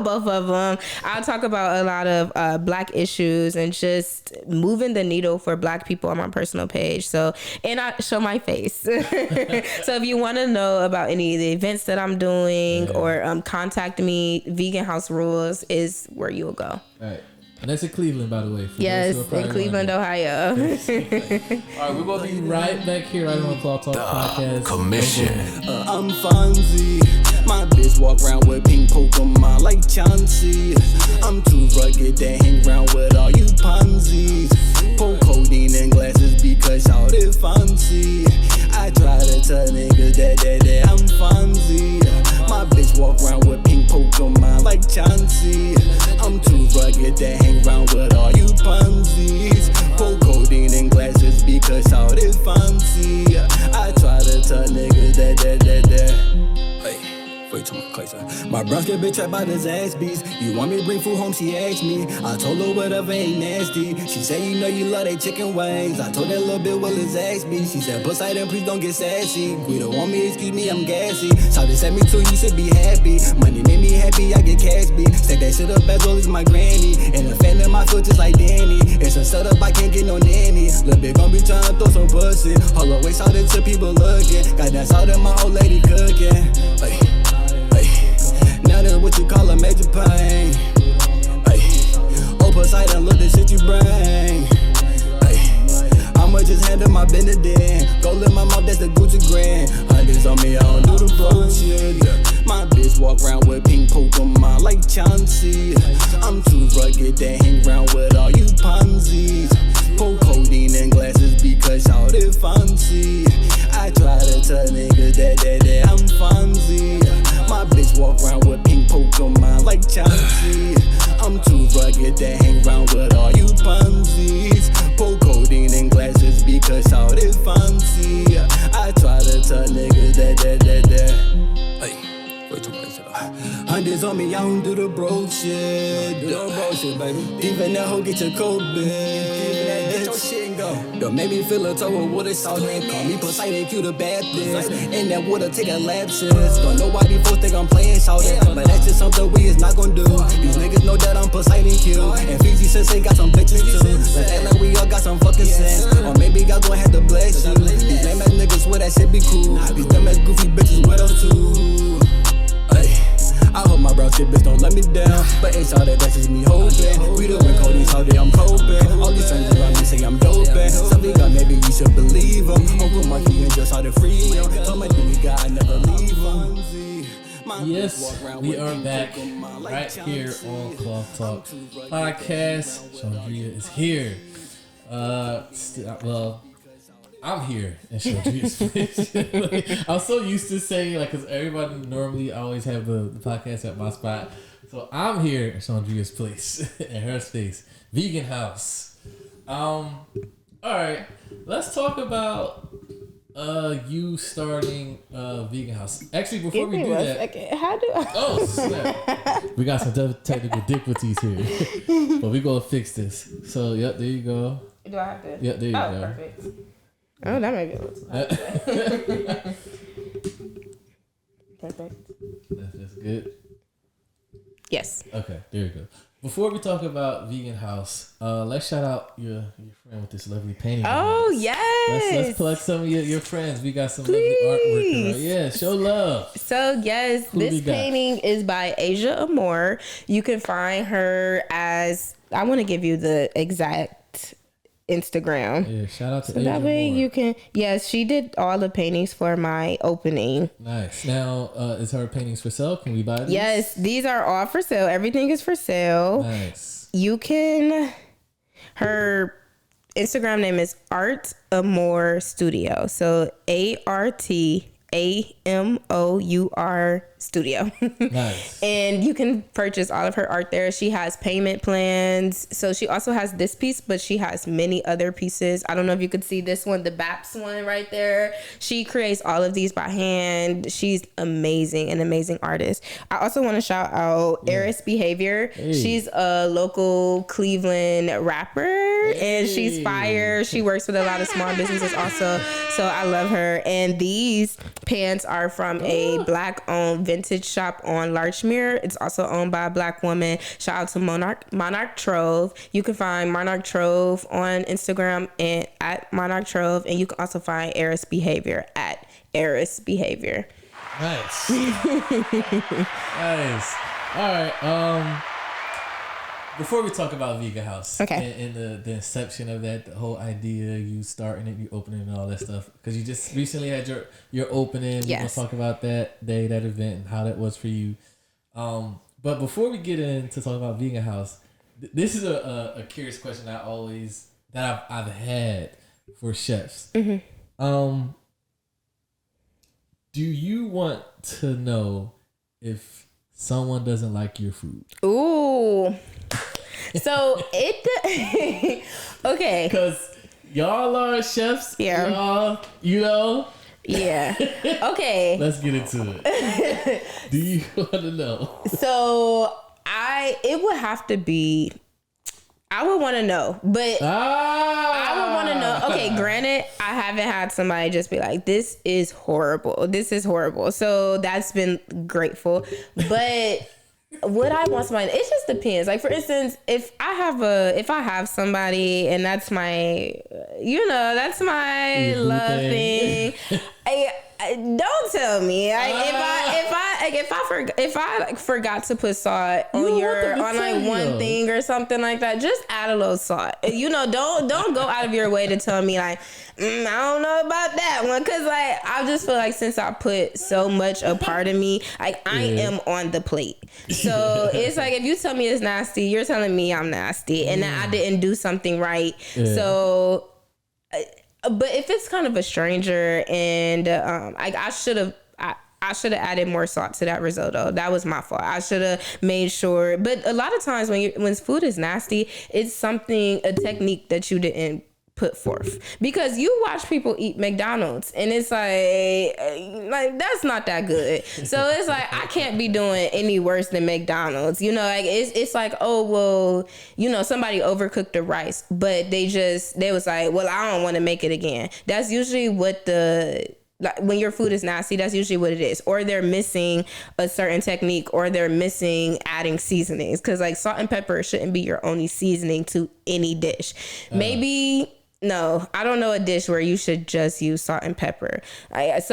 both of them. I'll talk about a lot of Black issues and just moving the needle for Black people on my personal page. So, and I show my face. So if you want to know about any of the events that I'm doing or contact me, Vegan House Rules is where you'll go. All right. And that's in Cleveland, by the way. Yes, in Cleveland, Ohio. All right, we're going to be right back here right on Claw Talk Podcast. Commission. I'm Fonzie. My bitch walk around with pink Pokemon like Chauncey. I'm too rugged to hang around with all you Ponzi's. Pour codeine in glasses because y'all did fancy. I try to tell niggas that I'm Fonzie. My bitch walk around with pink Pokemon like Chauncey. I'm too rugged to hang around with all you Ponzi's. Pour codeine in glasses because y'all did fancy. I try to tell niggas that. My brown skin bitch right by this ass beast. You want me to bring food home, she asked me. I told her whatever ain't nasty. She said you know you love they chicken wings. I told that little bit well his ass me. She said Poseidon please don't get sassy. We don't want me, excuse me, I'm gassy. So they sent me to you should be happy. Money made me happy, I get cash beat. Stack that shit up as well as my granny. And the fan in my foot just like Danny. It's a setup, I can't get no nanny. Lil' bit gon' be trying to throw some pussy. Hold on, wait, shout it to people looking. Got that salt in my old lady cooking. Now that's what you call a major pain. Oh, Poseidon, look the shit you bring. I'ma just handle my Benedict. Go lick my mouth, that's the Gucci grand. Hundreds on me, I don't do the bullshit. My bitch walk around with pink Pokemon like Chauncey. I'm too rugged to hang around with all you Ponzi's. Pour codeine in glasses because y'all did fancy. I try to tell niggas that I'm Fonzie. My bitch walk around with pink Pokemon like Chauncey. I'm too rugged to hang around with all you Ponzi's. Pour codeine in glasses because y'all did fancy. I try to tell niggas that. Hey, wait too much. Hundreds on me, I don't do the broke shit. Do the broke shit, baby. Even that hoe get your cold bitch. Get your shit and go. Don't make me feel a toe with water salt and call me Poseidon, cue the Baptist. And that water take a lapses. Don't know why these folks think I'm playing shouting, but that's just something we is not gonna do. These niggas know that I'm Poseidon Q. And Fiji says they got some bitches too. Let's act like we all got some fucking sense. Or maybe God gon' have to bless you. These lame ass niggas swear that shit be cool. These dumb ass goofy bitches with us too. I hope my brown shit bitch don't let me down. But ain't all that's just me hoping. We doing Cody's all day, I'm coping. All these friends around me say I'm doping. Something got maybe you should believe them. Uncle Marky and just how to free him. Told my nigga God I never leave him. Yes, we are back right here on Cloth Talk Podcast. Chaundrea is here. Well, I'm here in Chaundrea's place. I'm so used to saying, like, because everybody normally always have the podcast at my spot. So I'm here in Chaundrea's place, in her space. Vegan House. All right, let's talk about you starting Vegan House. Actually, before we do that, second. How do I? Oh snap! We got some technical difficulties here, but we gonna fix this. So yep, there you go. Do I have to? Yep, there you go. Perfect. Oh, that might be a little perfect. That's good. Yes. Okay, there you go. Before we talk about Vegan House, let's shout out your friend with this lovely painting. Oh, yes. Let's plug some of your friends. We got some lovely artwork. Right? Yeah, show love. So, yes, this painting is by Asia Amore. You can find her as, I want to give you the exact Instagram. Yeah, shout out to so Asia that way Amore. you can, yes, she did all the paintings for my opening. Nice. Now, is her paintings for sale? Can we buy these? Yes, these are all for sale. Everything is for sale. Nice. You can, her Instagram name is Art Amore Studio. So ARTAMOUR Studio. Nice. And you can purchase all of her art there. She has payment plans. So she also has this piece, but she has many other pieces. I don't know if you could see this one, the BAPS one right there. She creates all of these by hand. She's amazing, an amazing artist. I also want to shout out Eris Behavior. Hey. She's a local Cleveland rapper, and she's fire. She works with a lot of small businesses also. So I love her. And these pants are from a Black-owned vintage shop on Larchmere. It's also owned by a Black woman. Shout out to Monarch Trove. You can find Monarch Trove on Instagram and at Monarch Trove, and you can also find Eris Behavior at Eris Behavior. Nice. Nice. All right. Before we talk about Vegan House, okay, and the inception of that, the whole idea, you starting it, you opening it, and all that stuff, because you just recently had your opening. Yes. We're gonna talk about that day, that event, and how that was for you. But before we get into talking about Vegan House, this is a curious question that I've had for chefs. Mm-hmm. Do you want to know if someone doesn't like your food? Ooh. So it okay. Because y'all are chefs. Yeah. Y'all, you know. Yeah. Okay. Let's get into it. Do you want to know? So it would have to be. I would want to know, but I would want to know. Okay, granted, I haven't had somebody just be like, "This is horrible. This is horrible." So that's been grateful, but. Would I want somebody? It just depends. Like, for instance, if I have somebody and that's my, that's my love thing. Don't tell me. If I forgot to put salt on one thing or something like that, just add a little salt. Don't go out of your way to tell me like, I don't know about that one, because like I just feel like since I put so much a part of me, like I am on the plate. So it's like if you tell me it's nasty, you're telling me I'm nasty, and that I didn't do something right. Yeah. So. But if it's kind of a stranger and I should have added more salt to that risotto. That was my fault. I should have made sure. But a lot of times when food is nasty, it's a technique that you didn't put forth, because you watch people eat McDonald's and it's like that's not that good. So it's like, I can't be doing any worse than McDonald's, you know, like it's like, oh, well, you know, somebody overcooked the rice, but they was like, well, I don't want to make it again. That's usually what like when your food is nasty, that's usually what it is. Or they're missing a certain technique, or they're missing adding seasonings. Because like salt and pepper shouldn't be your only seasoning to any dish. Maybe, no, I don't know a dish where you should just use salt and pepper. I just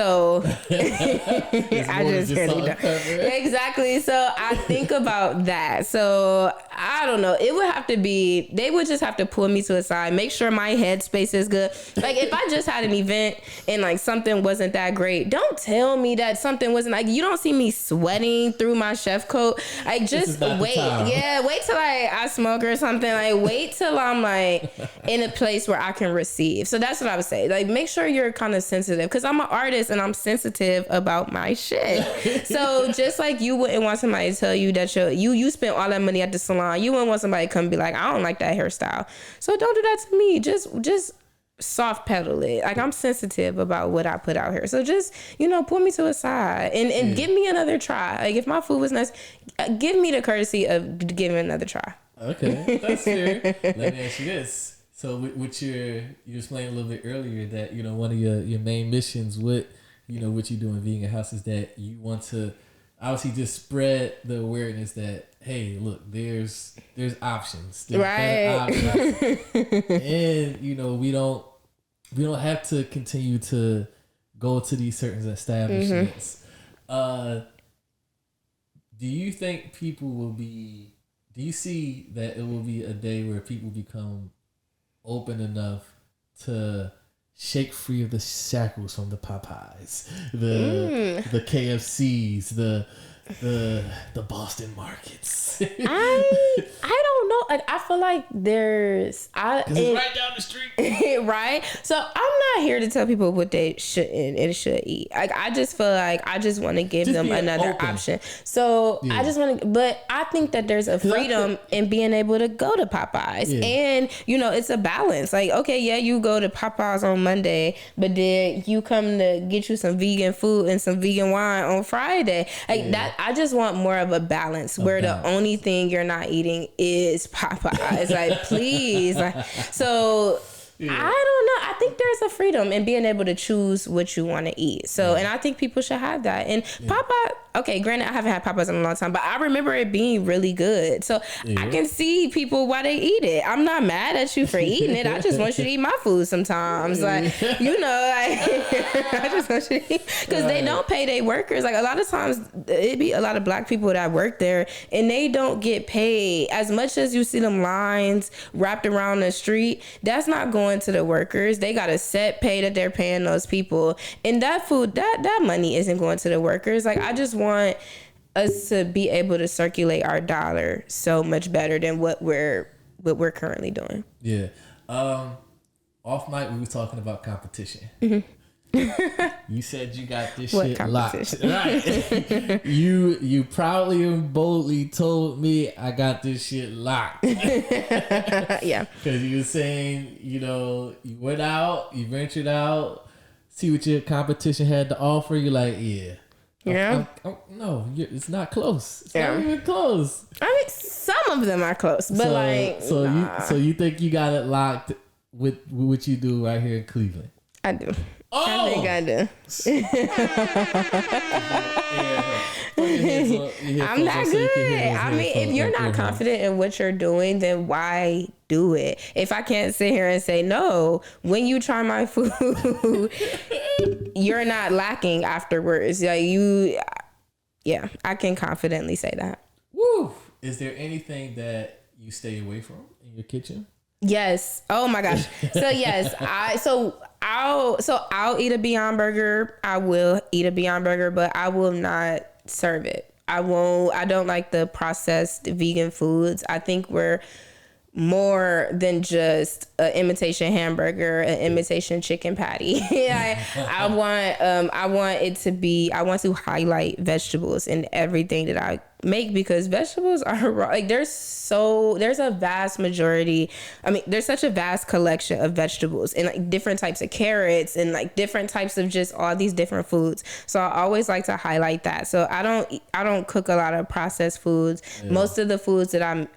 really don't. Exactly. So I think about that. So I don't know. It would have to be, they would just have to pull me to the side, make sure my headspace is good. Like if I just had an event and like something wasn't that great, don't tell me that something wasn't, like, you don't see me sweating through my chef coat. Like just wait. Yeah. Wait till I smoke or something. Like wait till I'm like in a place where I can receive. So that's what I would say. Like make sure you're kind of sensitive, because I'm an artist and I'm sensitive about my shit. So just like you wouldn't want somebody to tell you that you spent all that money at the salon, you wouldn't want somebody to come be like, I don't like that hairstyle. So don't do that to me. Just soft pedal it. Like I'm sensitive about what I put out here. So just, you know, pull me to a side and give me another try. Like if my food was nice, give me the courtesy of giving it another try. Okay, that's fair. Let me ask you this. So with you explained a little bit earlier that, you know, one of your main missions with, you know, what you do in Vegan House is that you want to obviously just spread the awareness that, hey, look, there's options. There's right. Options. And, you know, we don't have to continue to go to these certain establishments. Do you think do you see that it will be a day where people become open enough to shake free of the shackles from the Popeyes, the KFCs, the Boston markets? I don't know. Like I feel like because it's right down the street, right? So I'm not here to tell people what they shouldn't and should eat. Like I just feel like I just want to give them another option. So I just want to, but I think that there's a freedom in being able to go to Popeyes, and you know it's a balance. Like okay, yeah, you go to Popeyes on Monday, but then you come to get you some vegan food and some vegan wine on Friday. Like that, I just want more of a balance where the only thing you're not eating is Popeyes. Like please, like so. I don't know. I think there's a freedom in being able to choose what you want to eat. So, and I think people should have that. And Popeye, okay, granted, I haven't had Popeyes in a long time, but I remember it being really good. So I can see people why they eat it. I'm not mad at you for eating it. I just want you to eat my food sometimes. Like, you know, like, I just want you to eat. Because they don't pay their workers. Like, a lot of times, it be a lot of black people that work there, and they don't get paid. As much as you see them lines wrapped around the street, that's not going to the workers. They got a set pay that they're paying those people, and that food, that money isn't going to the workers. Like I just want us to be able to circulate our dollar so much better than what we're currently doing. Yeah. Off mic we were talking about competition. You said you got this shit locked. Right. You proudly and boldly told me I got this shit locked. Yeah. Because you were saying, you know, you went out, you ventured out, see what your competition had to offer. You're like, no, it's not close. It's not even close. I mean, some of them are close, but so you think you got it locked with what you do right here in Cleveland? I do. Oh! I think I do. I'm not good. I mean, if you're not confident in what you're doing, then why do it? If I can't sit here and say, no, when you try my food, you're not lacking afterwards. Like I can confidently say that. Woo! Is there anything that you stay away from in your kitchen? Yes. Oh my gosh. So yes, I'll eat a Beyond Burger. I will eat a Beyond Burger, but I will not serve it. I don't like the processed vegan foods. I think we're more than just an imitation hamburger, an imitation chicken patty. I want to highlight vegetables in everything that I make, because vegetables are like, there's a vast majority. I mean, there's such a vast collection of vegetables and like different types of carrots and like different types of just all these different foods. So I always like to highlight that. So I don't cook a lot of processed foods. Most of the foods that I'm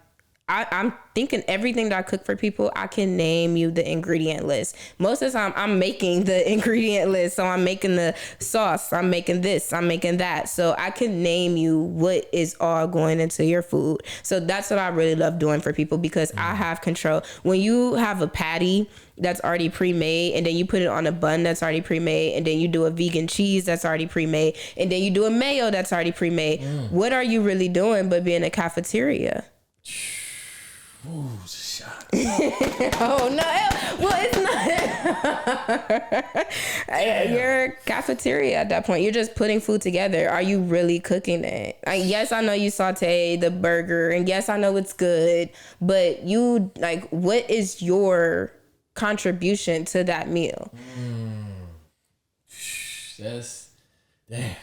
thinking, everything that I cook for people, I can name you the ingredient list. Most of the time I'm making the ingredient list. So I'm making the sauce, I'm making this, I'm making that. So I can name you what is all going into your food. So that's what I really love doing for people, because I have control. When you have a patty that's already pre-made, and then you put it on a bun that's already pre-made, and then you do a vegan cheese that's already pre-made, and then you do a mayo that's already pre-made. What are you really doing but being a cafeteria? Ooh, shot. Oh no! Well, it's not. You're a cafeteria at that point. You're just putting food together. Are you really cooking it? Yes, I know you saute the burger, and yes, I know it's good. But you, like, what is your contribution to that meal? That's damn.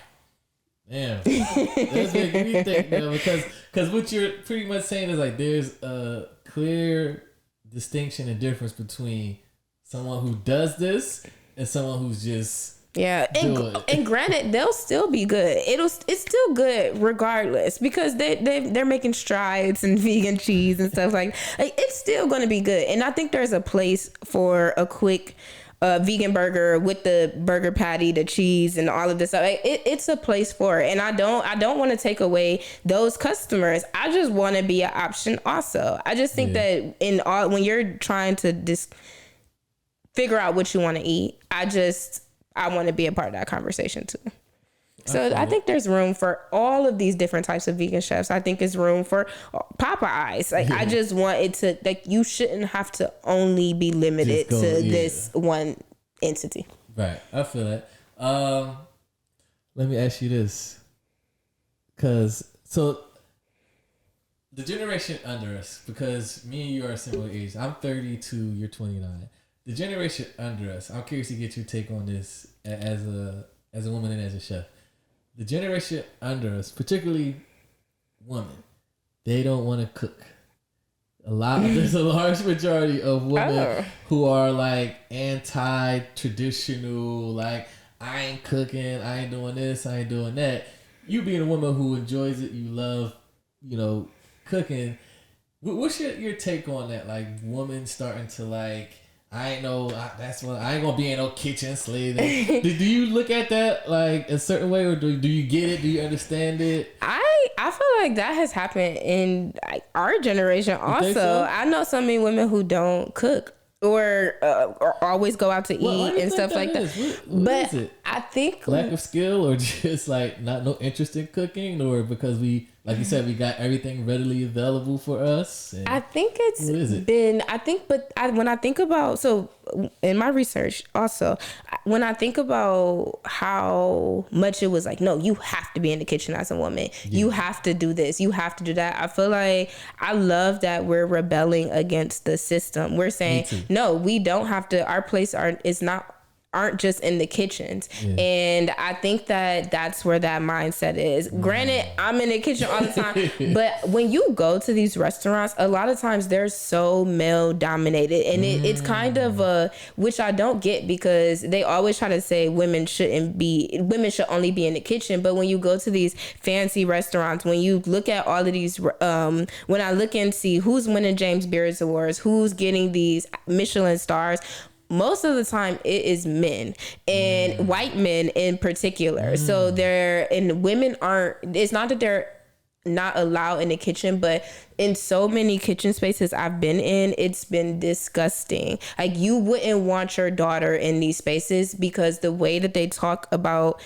That's making me think now, because what you're pretty much saying is like, there's a clear distinction and difference between someone who does this and someone who's just and granted, they'll still be good. It's still good regardless, because they're making strides in vegan cheese and stuff like it's still going to be good. And I think there's a place for a quick vegan burger with the burger patty, the cheese, and all of this stuff. It's a place for it, and I don't want to take away those customers. I just want to be an option also. I just think that when you're trying to figure out what you want to eat, I want to be a part of that conversation too. So I think there's room for all of these different types of vegan chefs. I think it's room for Popeyes. I just want it to, like, you shouldn't have to only be limited to this one entity. Right. I feel that. Let me ask you this. So the generation under us, because me and you are similar age. I'm 32, you're 29. The generation under us, I'm curious to get your take on this as a woman and as a chef. The generation under us, particularly women, they don't want to cook. There's a large majority of women who are like anti-traditional, like, I ain't cooking, I ain't doing this, I ain't doing that. You being a woman who enjoys it, you love, cooking. What's your take on that? Like, women starting to like, I ain't gonna be in no kitchen slaving. Do you look at that like a certain way, or do you get it? Do you understand it? I feel like that has happened in our generation also. So? I know so many women who don't cook or always go out to eat and stuff like that. What is it? I think lack of skill, or just like no interest in cooking, or because we, like you said, we got everything readily available for us. I think when I think about, so in my research also, when I think about how much it was like, no, you have to be in the kitchen as a woman. Yeah. You have to do this. You have to do that. I feel like I love that we're rebelling against the system. We're saying, no, we don't have to. Our place aren't just in the kitchens. Yeah. And I think that that's where that mindset is. Granted, I'm in the kitchen all the time, but when you go to these restaurants, a lot of times they're so male dominated, and it's kind of which I don't get, because they always try to say women should only be in the kitchen. But when you go to these fancy restaurants, when you look at all of these, when I look and see who's winning James Beard's Awards, who's getting these Michelin stars, most of the time it is men, and white men in particular. So women it's not that they're not allowed in the kitchen, but in so many kitchen spaces I've been in, it's been disgusting. Like, you wouldn't want your daughter in these spaces, because the way that they talk about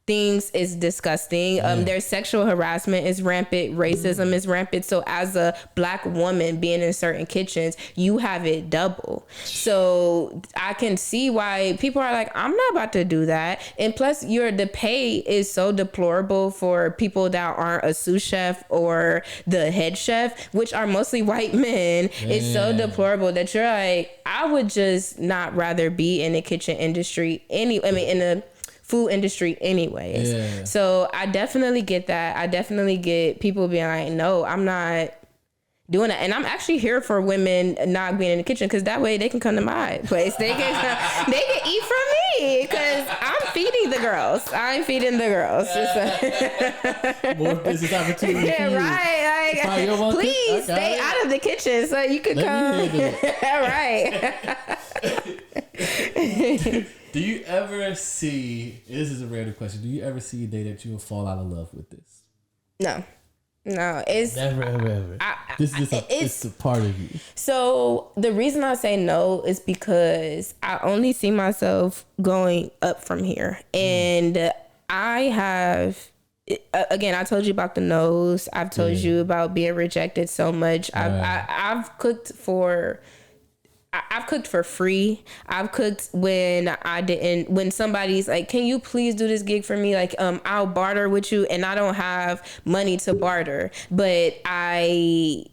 things is disgusting. Their sexual harassment is rampant. Racism is rampant. So as a Black woman being in certain kitchens, you have it double. So I can see why people are like, I'm not about to do that. And plus the pay is so deplorable for people that aren't a sous chef or the head chef, which are mostly white men. It's so deplorable that you're like, I would just not rather be in the kitchen industry in the food industry anyways. Yeah. So I definitely get that. I definitely get people being like, no, I'm not doing that. And I'm actually here for women not being in the kitchen, because that way they can come to my place. They can eat from me, because I'm feeding the girls. I'm feeding the girls. More business opportunity. Yeah, right. Like, please stay out of the kitchen so you can come. Right. Do you ever see, this is a random question, do you ever see a day that you will fall out of love with this? No, it's never, ever. It's a part of you. So the reason I say no is because I only see myself going up from here. And I have, again, I told you about the no's. I've told you about being rejected so much. I've cooked for free. I've cooked when somebody's like, can you please do this gig for me? Like, I'll barter with you, and I don't have money to barter, but I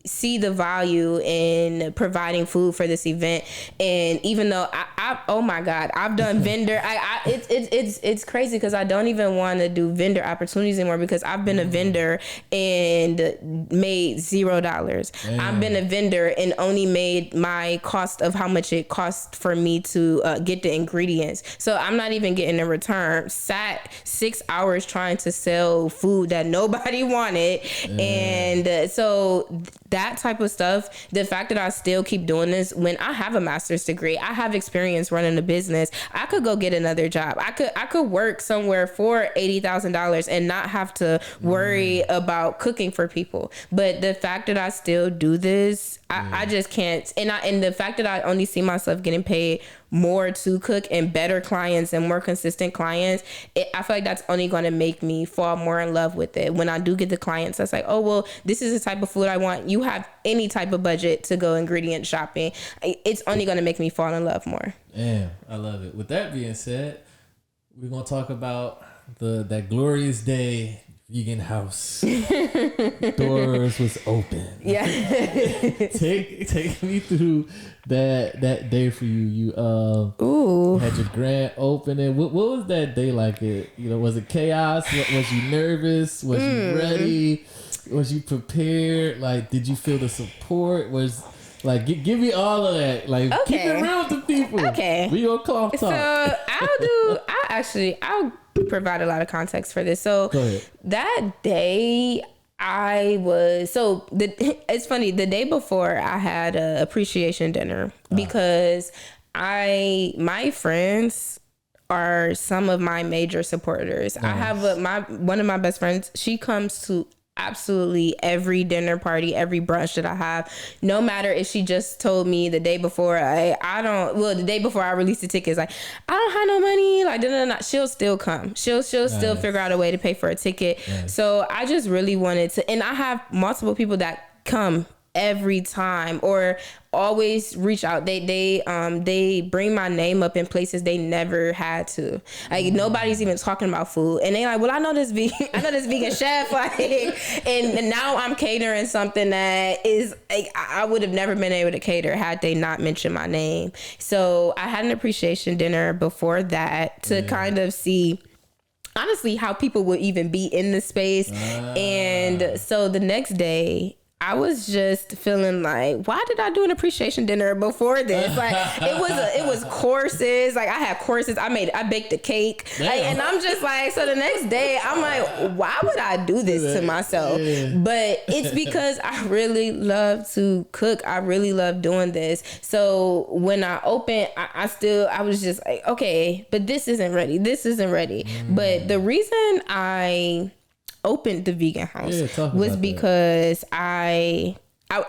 see the value in providing food for this event. And even though I oh my God, I've done vendor, it's crazy, because I don't even want to do vendor opportunities anymore, because I've been a vendor and made $0. I've been a vendor and only made my cost of how much it cost for me to get the ingredients. So I'm not even getting a return. Sat 6 hours trying to sell food that nobody wanted. And so that type of stuff, the fact that I still keep doing this when I have a master's degree, I have experience running a business, I could go get another job. I could work somewhere for $80,000 and not have to worry about cooking for people. But the fact that I still do this, I just can't. And the fact that I only see myself getting paid more to cook and better clients and more consistent clients, I feel like that's only going to make me fall more in love with it. When I do get the clients that's like, oh, well, this is the type of food I want. You have any type of budget to go ingredient shopping. It's only going to make me fall in love more. Damn, I love it. With that being said, we're going to talk about that glorious day. Vegan house. Doors was open. Yeah. Take me through that day for you. You had your grand opening. What was that day like? Was it chaos? Was you nervous? Was you ready? Was you prepared? Like, did you feel the support? Like, give me all of that. Like, keep it real with the people. Okay. We gonna talk. So I'll provide a lot of context for this. So that day it's funny. The day before I had a appreciation dinner because my friends are some of my major supporters. Nice. I have one of my best friends. She comes to absolutely every dinner party, every brunch that I have, no matter if she just told me the day before the day before I released the tickets, like, I don't have no money, like, she'll still come. She'll still figure out a way to pay for a ticket. Nice. So I just really wanted to, and I have multiple people that come every time or always reach out. They bring my name up in places they never had to. Like, nobody's even talking about food, and they like, well, I know this vegan chef, like, and now I'm catering something that is like, I would have never been able to cater had they not mentioned my name. So I had an appreciation dinner before that to kind of see, honestly, how people would even be in the space. And so the next day, I was just feeling like, why did I do an appreciation dinner before this? Like, it was courses. Like, I had courses. I baked a cake. Like, and I'm just like, so the next day I'm like, why would I do this to myself? But it's because I really love to cook. I really love doing this. So when I opened, I was just like, okay, but this isn't ready. But the reason I opened the vegan house was because I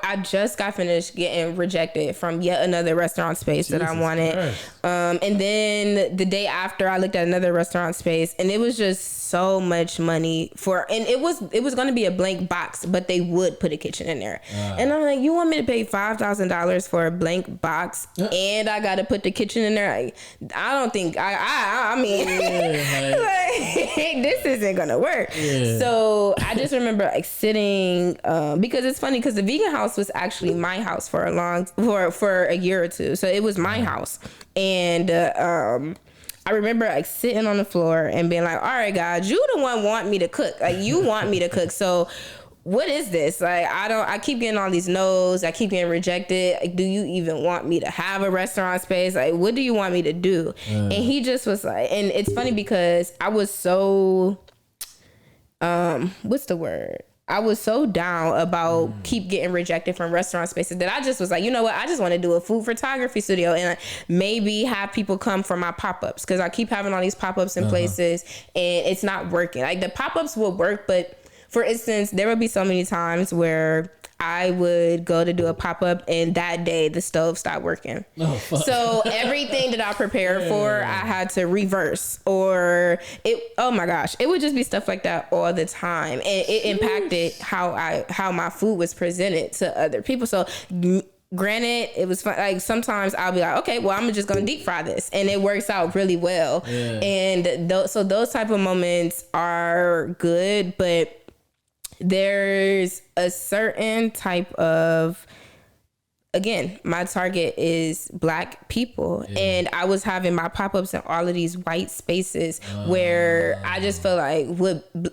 I just got finished getting rejected from yet another restaurant space that I wanted. And then the day after, I looked at another restaurant space, and it was just so much money and it was going to be a blank box, but they would put a kitchen in there. And I'm like, you want me to pay $5,000 for a blank box, and I got to put the kitchen in there? Like, I don't think I mean, like, this isn't gonna work. So I just remember like sitting because it's funny because the vegan house was actually my house for a year or two, so it was my house. And I remember like sitting on the floor and being like, all right, God, you the one want me to cook. Like, you want me to cook. So what is this? Like, I keep getting all these no's. I keep getting rejected. Like, do you even want me to have a restaurant space? Like, what do you want me to do? And he just was like, and it's funny because I was so, what's the word? I was so down about keep getting rejected from restaurant spaces that I just was like, you know what? I just want to do a food photography studio and maybe have people come for my pop-ups, because I keep having all these pop-ups in places and it's not working. Like, the pop-ups will work, but for instance, there would be so many times where I would go to do a pop-up and that day the stove stopped working. So everything that I prepared for, I had to reverse, or oh my gosh, it would just be stuff like that all the time. And it impacted how my food was presented to other people. So granted, it was fun. Like, sometimes I'll be like, okay, well, I'm just gonna deep fry this, and it works out really well. And so those type of moments are good, but there's a certain type of, again, my target is Black people. And I was having my pop-ups in all of these white spaces where I just feel like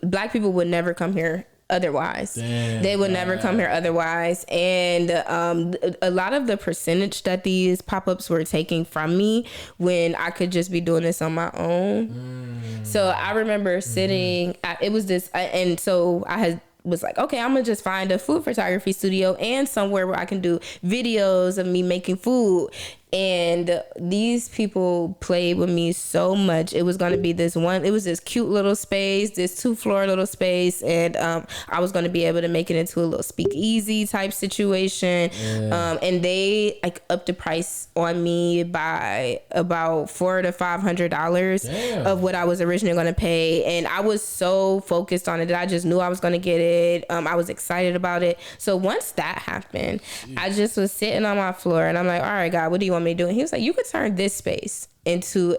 Black people would never come here otherwise. They would never come here otherwise. And a lot of the percentage that these pop-ups were taking from me when I could just be doing this on my own. So I remember sitting it was this, and so I was like, okay, I'm gonna just find a food photography studio and somewhere where I can do videos of me making food. And these people played with me so much. It was going to be it was this cute little space, this 2-floor little space. And I was going to be able to make it into a little speakeasy type situation. And they like upped the price on me by about $400 to $500 of what I was originally going to pay. And I was so focused on it that I just knew I was going to get it. I was excited about it. So once that happened, I just was sitting on my floor and I'm like, all right, God, what do you want me to do? And he was like, you can turn this space into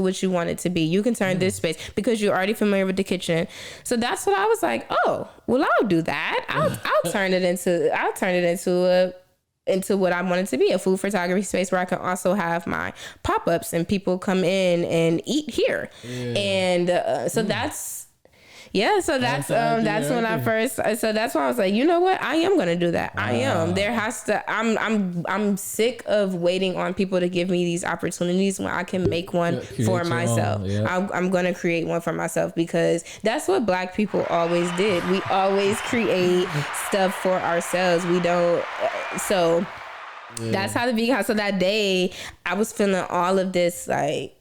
what you want it to be. You can turn this space because you're already familiar with the kitchen. So that's what I was like, oh, well, I'll do that. I'll turn it into what I want it to be, a food photography space where I can also have my pop-ups and people come in and eat here. And so that's when I first, so that's why I was like, you know what? I am going to do that. I am. I'm sick of waiting on people to give me these opportunities when I can make one for myself. I'm going to create one for myself, because that's what Black people always did. We always create stuff for ourselves. We don't, so that's how the vegan house. So that day I was feeling all of this, like,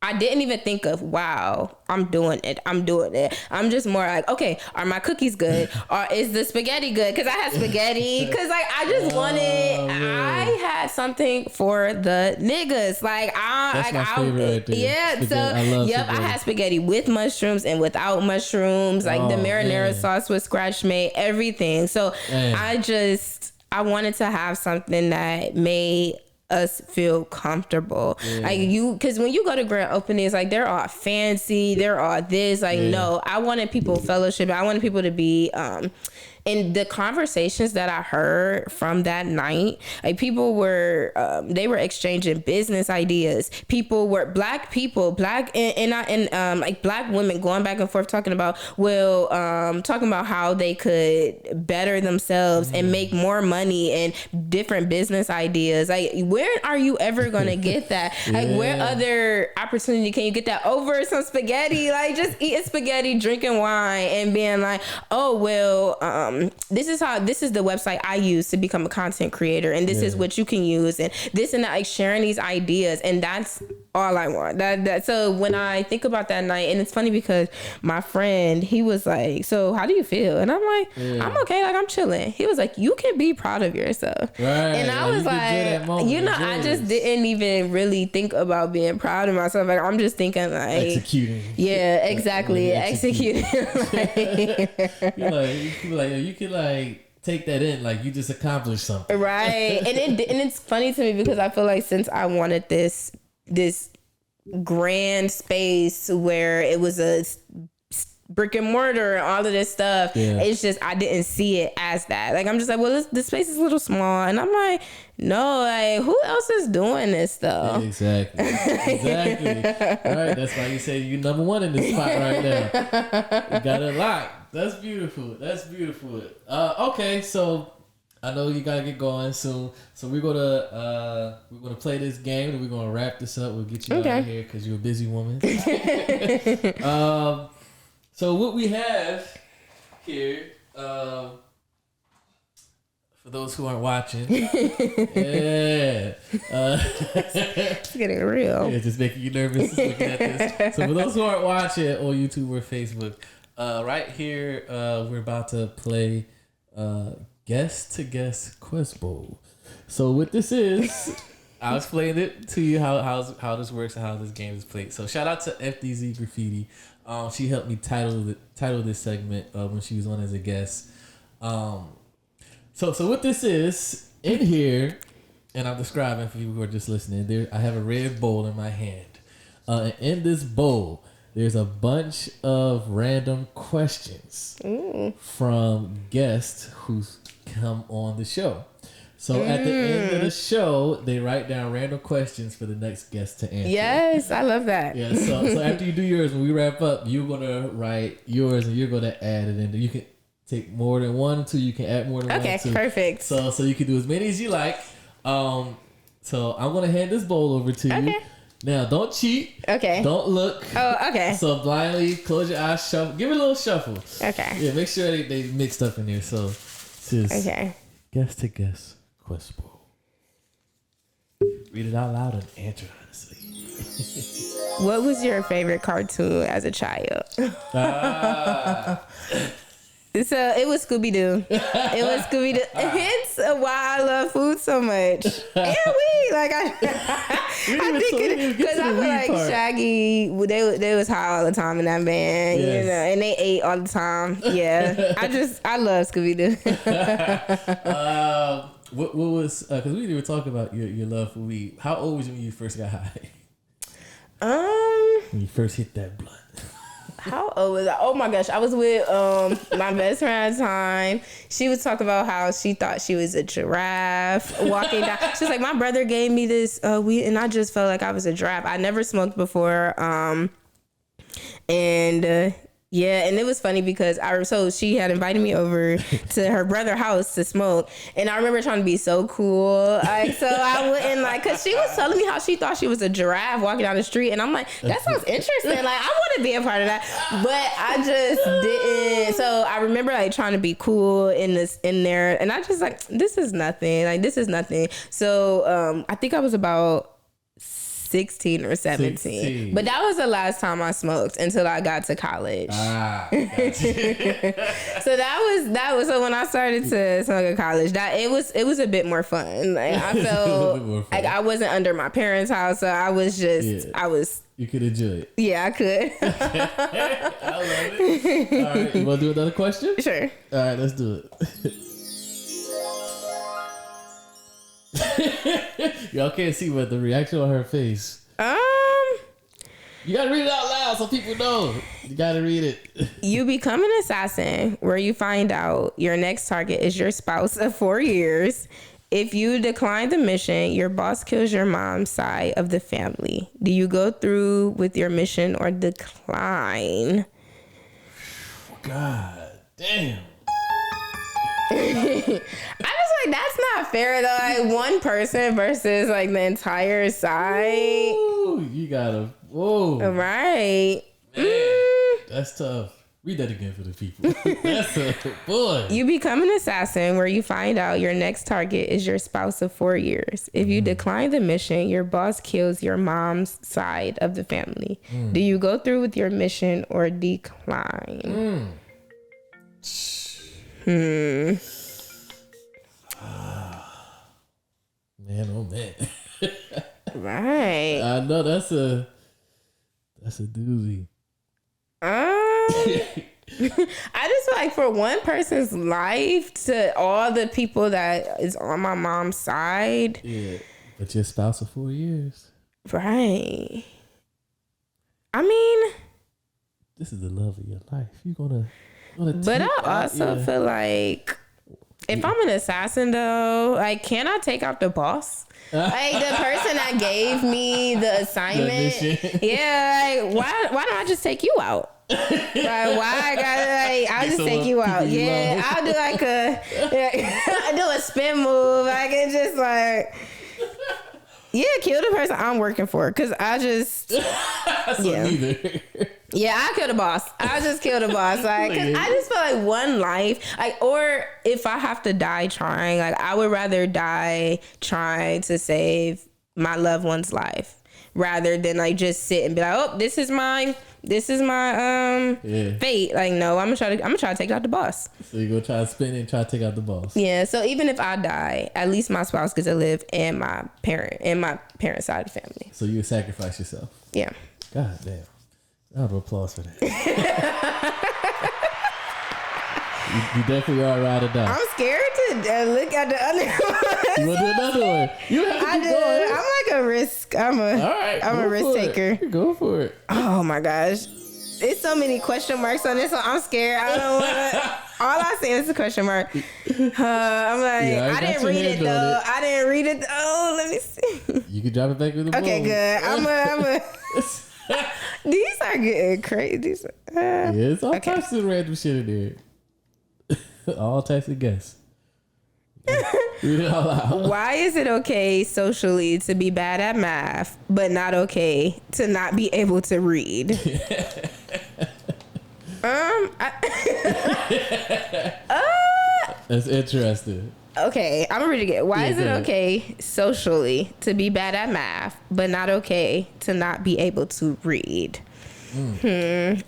I didn't even think of, wow, I'm doing it. I'm just more like, okay, are my cookies good? Or is the spaghetti good? Because I had spaghetti. Because like, I just I had something for the niggas. Like, that's my favorite right there. Yeah. Spaghetti. So, I had spaghetti with mushrooms and without mushrooms. Like, the marinara sauce was scratch made, everything. So I wanted to have something that made us feel comfortable. Like, because when you go to grand openings, like, they're all fancy, they're all this, like, no, I wanted people fellowship. I wanted people to be and the conversations that I heard from that night, like, people were they were exchanging business ideas. People were Black like Black women going back and forth talking about how they could better themselves and make more money and different business ideas. Like, where are you ever gonna get that? Like, where other opportunity can you get that over some spaghetti? Like, just eating spaghetti, drinking wine, and being like, oh well, this is the website I use to become a content creator, and this is what you can use, and this and that, like sharing these ideas, and that's all I want. That so when I think about that night, and it's funny because my friend, he was like, so how do you feel? And I'm like, I'm okay, like I'm chilling. He was like, you can be proud of yourself. Right. And I was like, I just didn't even really think about being proud of myself. Like I'm just thinking like executing. Yeah, exactly. Executing. You can like take that in, like you just accomplished something. Right. And it's funny to me because I feel like since I wanted this grand space where it was a brick and mortar and all of this stuff, it's just I didn't see it as that. Like I'm just like, well, this space is a little small, and I'm like, no, like who else is doing this though? Exactly. All right, that's why you say you're number one in this spot right now. You got it locked. That's beautiful. Okay, so I know you gotta get going soon, so we're gonna play this game, and we're gonna wrap this up. We'll get you out of here because you're a busy woman. So what we have here, for those who aren't watching, it's getting real. Yeah, just making you nervous looking at this. So for those who aren't watching on YouTube or Facebook, right here, we're about to play Guest to Guest Quest Bowl. So what this is, I'll explain it to you how this works and how this game is played. So shout out to FDZ Graffiti. She helped me title this segment when she was on as a guest. So what this is in here, and I'm describing for people who are just listening. There, I have a red bowl in my hand. And in this bowl, there's a bunch of random questions from guests who's come on the show. So at the end of the show, they write down random questions for the next guest to answer. Yes, I love that. Yeah. So after you do yours, when we wrap up, you're gonna write yours and you're gonna add it in. You can take more than one or two. You can add more than one or two. Okay, perfect. So you can do as many as you like. So I'm gonna hand this bowl over to you. Now, don't cheat. Okay. Don't look. Oh, okay. So blindly close your eyes, shuffle. Give it a little shuffle. Okay. Yeah, make sure they mixed up in there. So just guest to guest Quest Bowl. Read it out loud and answer honestly. What was your favorite cartoon as a child? So it was Scooby-Doo. It was Scooby-Doo. Hence why I love food so much. And I think because I feel like Shaggy, they was high all the time in that band, you know, and they ate all the time. Yeah, I love Scooby-Doo. What was because we didn't even talk about your love for weed. How old was you when you first got high? When you first hit that blunt. How old was I? Oh my gosh, I was with my best friend at the time. She was talking about how she thought she was a giraffe walking down. She was like, my brother gave me this weed, and I just felt like I was a giraffe. I never smoked before, yeah, and it was funny because so she had invited me over to her brother's house to smoke, and I remember trying to be so cool, like so I wouldn't because she was telling me how she thought she was a giraffe walking down the street, and I'm like, that sounds interesting, like I want to be a part of that, but I just didn't. So I remember trying to be cool in there, and I just this is nothing. So I think I was about 16 or 17. But that was the last time I smoked until I got to college. Gotcha. So that was so when I started to smoke in college, that it was a bit more fun. Like I felt like I wasn't under my parents' house, so I was just you could enjoy it. Yeah, I could. I love it. All right, you want to do another question? Sure. All right, let's do it. Y'all can't see but the reaction on her face. You gotta read it out loud so people know. You gotta read it. You become an assassin where you find out your next target is your spouse of 4 years. If you decline the mission, your boss kills your mom's side of the family. Do you go through with your mission or decline? God damn. I was like, that's not fair though. Like one person versus the entire side. Ooh, you gotta. Whoa. Right. Man, that's tough. Read that again for the people. That's a boy. You become an assassin where you find out your next target is your spouse of 4 years. If you decline the mission, your boss kills your mom's side of the family. Do you go through with your mission or decline? Man, oh man. Right. I know that's a doozy. I just feel like for one person's life to all the people that is on my mom's side. Yeah. But your spouse of 4 years. Right. I mean, this is the love of your life. You're gonna but I also feel like if I'm an assassin though, like, can I take out the boss? Like the person that gave me the assignment. Yeah, like why don't I just take you out? Like, why I gotta I'll just take you out. Yeah, I'll do like I do a spin move. I can just like kill the person I'm working for, because I just yeah, I kill the boss. I just kill the boss. Like, cause I just feel like one life, like, or if I have to die trying, like, I would rather die trying to save my loved one's life rather than like just sit and be like, oh, this is my fate. Like, no, I'm gonna try to take out the boss. So you go try to spin and try to take out the boss. Yeah. So even if I die, at least my spouse gets to live and my parent side of the family. So you sacrifice yourself. Yeah. God damn. Round of applause for that. you definitely are ride or die. I'm scared to look at the other one. You want to do another one? You have to keep going. I'm like a risk. I'm a risk taker. Go for it. Oh my gosh. There's so many question marks on this one. I'm scared. I don't want to. All I see is a question mark. I'm like, I didn't read it though. I didn't read it. Oh, let me see. You can drop it back with the Okay, bowl. good. I'm a These are getting crazy. It's all types of random shit in there. All types of guests. Read it all out. Why is it okay socially to be bad at math, but not okay to not be able to read? That's interesting. Okay, I'm gonna read it again. Why is it okay socially to be bad at math, but not okay to not be able to read? I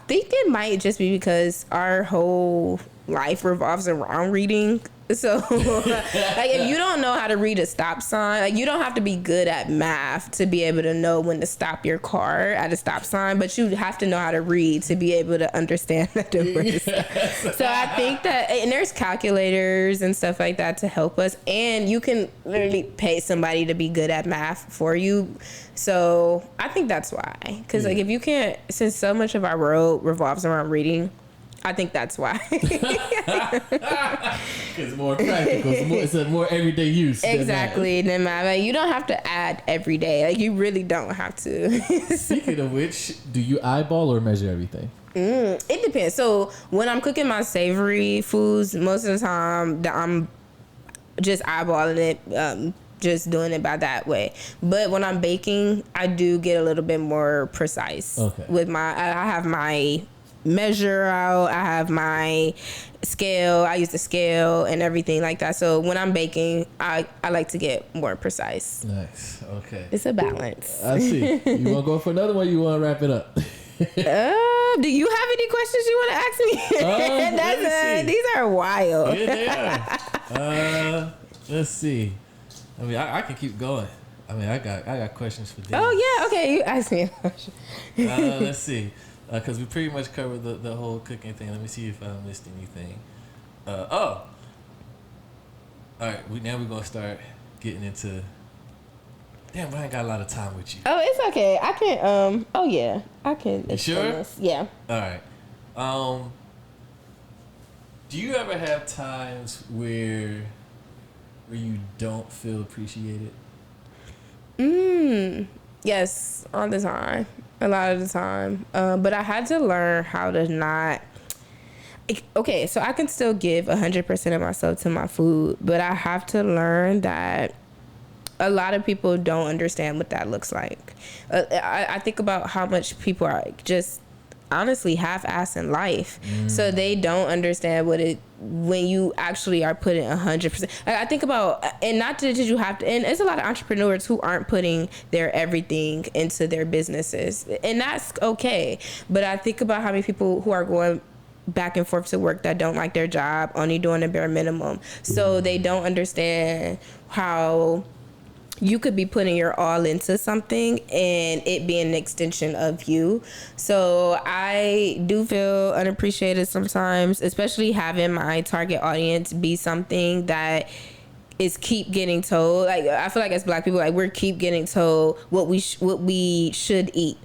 think it might just be because our whole life revolves around reading. So, like, if you don't know how to read a stop sign, like, you don't have to be good at math to be able to know when to stop your car at a stop sign, but you have to know how to read to be able to understand that difference. So I think that, and there's calculators and stuff like that to help us, and you can literally pay somebody to be good at math for you. So I think that's why, because like, if you can't, since so much of our world revolves around reading, I think that's why. It's more practical. It's a more everyday use. Exactly. Then like, you don't have to add every day. Like, you really don't have to. Speaking of which, do you eyeball or measure everything? It depends. So when I'm cooking my savory foods, most of the time I'm just eyeballing it. Just doing it by that way. But when I'm baking, I do get a little bit more precise. Okay. With I have my measure out, I have my scale, I use the scale and everything like that. So when I'm baking, I like to get more precise. Nice. Okay. It's a balance. I see. You want to go for another one? You want to wrap it up? Do you have any questions you want to ask me? These are wild. Yeah, they are. Let's see. I mean, I can keep going. I mean, I got questions for days. Oh yeah, okay. You ask me a question. Let's see. Because we pretty much covered the whole cooking thing. Let me see if I missed anything. All right. Now we're going to start getting into... Damn, but I ain't got a lot of time with you. Oh, it's okay. I can... Oh, yeah. I can... You sure? This. Yeah. All right. Do you ever have times where you don't feel appreciated? Yes, all the time. A lot of the time. But I had to learn how to not... Okay, so I can still give 100% of myself to my food, but I have to learn that a lot of people don't understand what that looks like. I think about how much people are just honestly half-assing life. So they don't understand when you actually are putting 100%. Like, I think about, and not that you have to, and there's a lot of entrepreneurs who aren't putting their everything into their businesses, and that's okay. But I think about how many people who are going back and forth to work that don't like their job, only doing the bare minimum. So they don't understand how you could be putting your all into something and it being an extension of you. So I do feel unappreciated sometimes, especially having my target audience be something that is keep getting told. Like, I feel like as Black people, like, we're keep getting told what we should eat,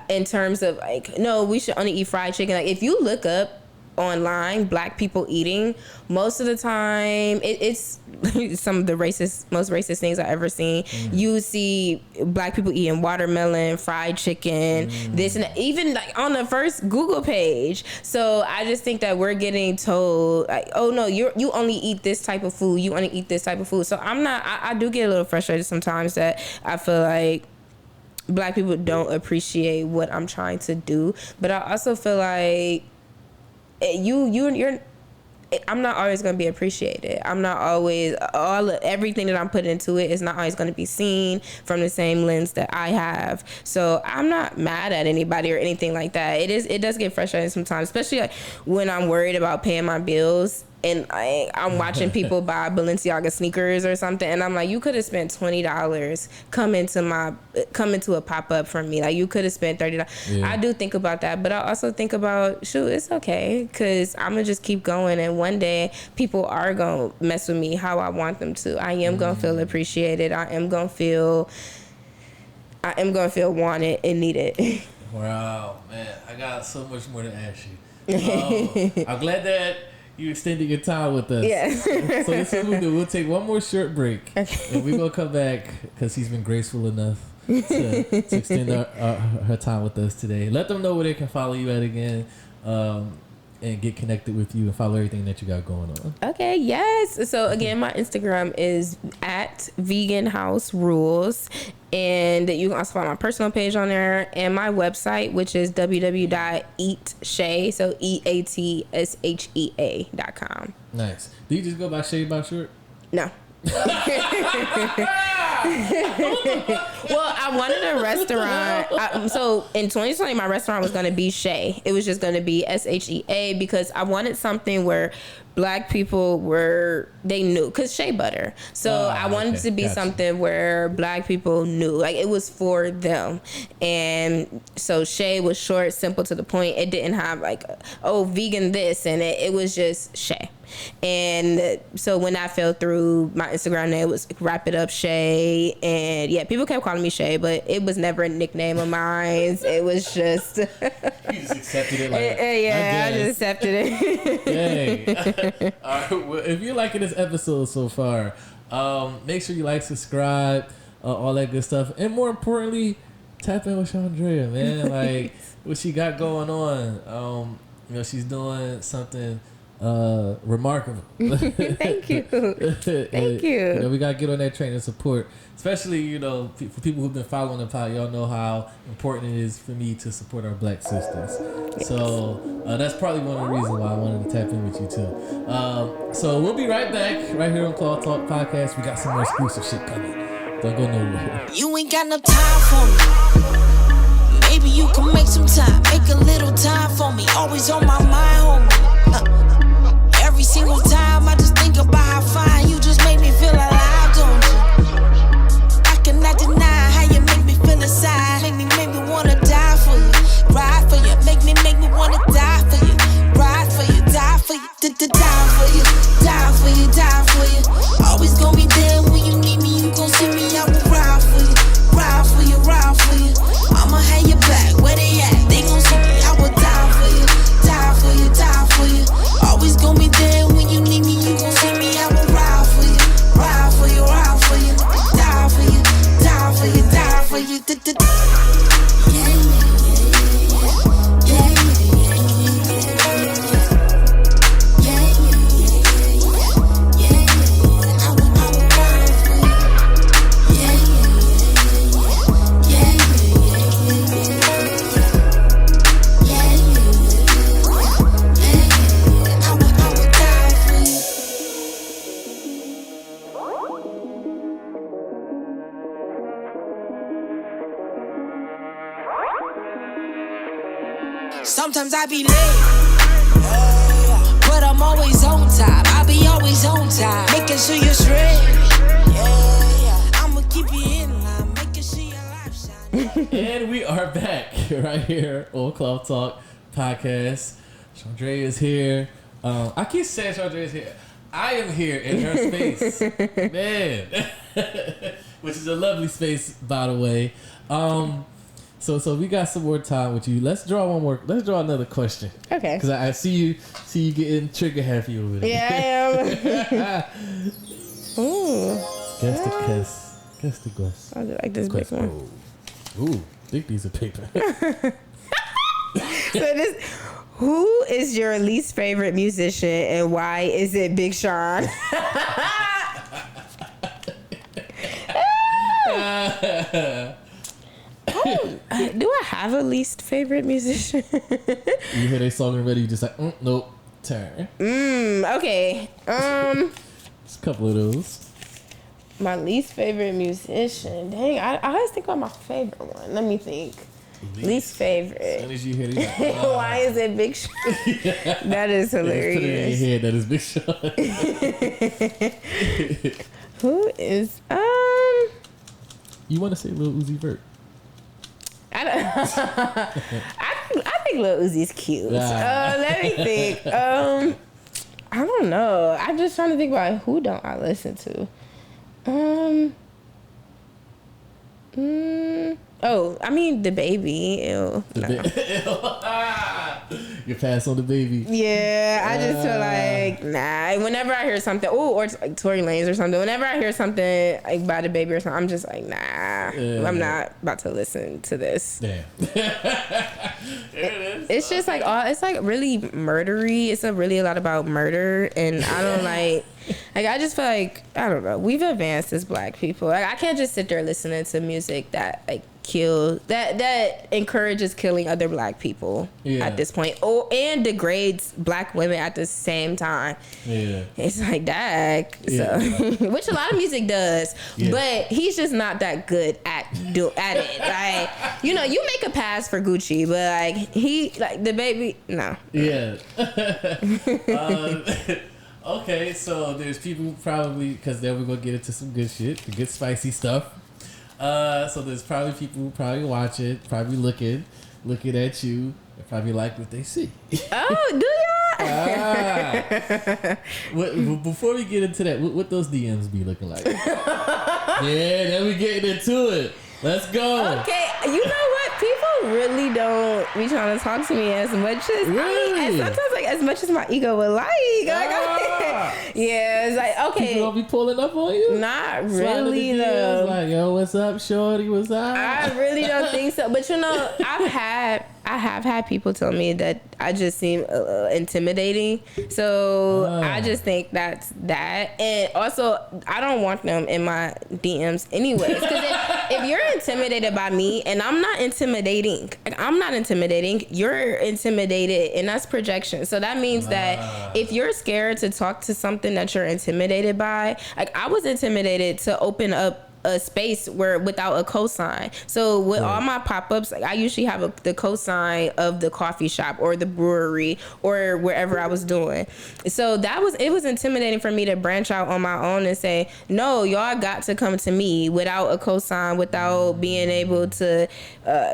in terms of like, no, we should only eat fried chicken. Like, if you look up online Black people eating, most of the time it's some of the most racist things I've ever seen. You see Black people eating watermelon, fried chicken, this and that, even like on the first Google page. So I just think that we're getting told like, oh no, you only eat this type of food, you only eat this type of food. So I do get a little frustrated sometimes that I feel like Black people don't appreciate what I'm trying to do. But I also feel like I'm not always going to be appreciated. I'm not always, everything that I'm putting into it is not always going to be seen from the same lens that I have. So I'm not mad at anybody or anything like that. It does get frustrating sometimes, especially like when I'm worried about paying my bills and I'm watching people buy Balenciaga sneakers or something, and I'm like, you could have spent $20 come into a pop-up for me. Like, you could have spent $30. Yeah. I do think about that, but I also think about, shoot, it's okay, because I'm gonna just keep going, and one day people are gonna mess with me how I want them to. I am gonna feel appreciated. I am gonna feel wanted and needed. Wow, man, I got so much more to ask you. I'm glad that you extended your time with us. Yeah. So this is what we'll do. We'll take one more short break, and we're gonna come back because he's been graceful enough to extend her time with us today. Let them know where they can follow you at again, and get connected with you and follow everything that you got going on. Okay. Yes. So again, my Instagram is @VeganHouseRules. And you can also find my personal page on there and my website, which is www.eatshay, so EATSHEA.com. Nice. Do you just go by Shay by short? No. Well, I wanted a restaurant. So in 2020, my restaurant was going to be Shay. It was just going to be SHEA because I wanted something where Black people they knew, because shea butter. So I wanted it to be something where Black people knew, like it was for them. And so Shay was short, simple, to the point. It didn't have like, vegan this, and it was just Shay. And so when I fell through, my Instagram name was Wrap It Up Shay. And yeah, people kept calling me Shay, but it was never a nickname of mine. It was just... You just accepted it like I just accepted it. Dang. All right, well, if you're liking this episode so far, make sure you like, subscribe, all that good stuff. And more importantly, tap in with Chaundrea, man. Like, what she got going on. She's doing something remarkable. Thank you. Thank you. We gotta get on that train and support, especially for people who've been following the pod. Y'all know how important it is for me to support our Black sisters. Yes. So that's probably one of the reasons why I wanted to tap in with you too. So we'll be right back right here on Claw Talk Podcast. We got some more exclusive shit coming. Don't go nowhere. You ain't got no time for me. Maybe you can make some time, make a little time for me. Always on my mind, homie. Every single time I just think about how fine you just make me feel alive, don't you? I cannot deny how you make me feel inside. Make me wanna die for you, ride for you. Make me wanna die for you, ride for you, die for you, die for you, die for you, die for you. Always gonna be there when you need me. You gon' see me, I will ride for you, ride for you, ride for you. I'ma have your back, where they at? They gon' see me, I will die for you, die for you, die for you. Sometimes I be late, but I'm always on time. I be always on time, making sure you're straight. I'ma keep you in line, making sure your life shine. And we are back right here on Club Talk Podcast. Chaundrea is here. I keep saying Chaundrea is here. I am here in her space, man, which is a lovely space, by the way. So we got some more time with you. Let's draw one more. Let's draw another question. Okay. Because I see you getting trigger happy over there. Yeah, I am. Ooh. Guess the guess. Guess the guess. I like this big one. Ooh, big piece of paper. Who is your least favorite musician and why is it Big Sean? Do I have a least favorite musician? You hear their song already, you just like, nope, turn. Okay. Just a couple of those. My least favorite musician. Dang, I always think about my favorite one. Let me think. Least favorite. As soon as you hear it, like, why is it Big Sean? That is hilarious. Put it in your head. That is Big Sean. Who is You want to say Lil Uzi Vert? I think Lil Uzi's cute. Let me think. I don't know. I'm just trying to think about who don't I listen to. Oh, I mean the baby. Ew. You pass on the baby. Yeah, I just feel like nah. Whenever I hear something, or like Tory Lanez or something. Whenever I hear something like by the baby or something, I'm just like nah. I'm not about to listen to this. Damn. It's just like it's like really murdery. It's really a lot about murder, and I don't like I just feel like I don't know. We've advanced as Black people. Like I can't just sit there listening to music that like kill that encourages killing other Black people at this point, and degrades Black women at the same time. Yeah, it's like that. So, which a lot of music does, but he's just not that good at it. Like you make a pass for Gucci, but like the baby, no. Yeah. Okay, so there's people probably, because then we're going to get into some good shit, the good spicy stuff. So there's probably people who probably watch it, probably looking at you, and probably like what they see. Oh, do y'all? Before we get into that, what those DMs be looking like? Yeah, then we getting into it. Let's go. Okay, you know what? People really don't be trying to talk to me as much as sometimes like as much as my ego would like. Yeah, it's like okay. People don't be pulling up on you. Not really though. Like yo, what's up, shorty? What's up? I really don't think so. But I have had people tell me that I just seem intimidating. So I just think that's that. And also, I don't want them in my DMs anyways. Because if you're intimidated by me and I'm not intimidating, you're intimidated, and that's projection. So that means that if you're scared to talk to something that you're intimidated by, like I was intimidated to open up a space where without a cosign. So with all my pop-ups, like I usually have the cosign of the coffee shop or the brewery or wherever I was doing. So it was intimidating for me to branch out on my own and say, no, y'all got to come to me without a cosign, without being able to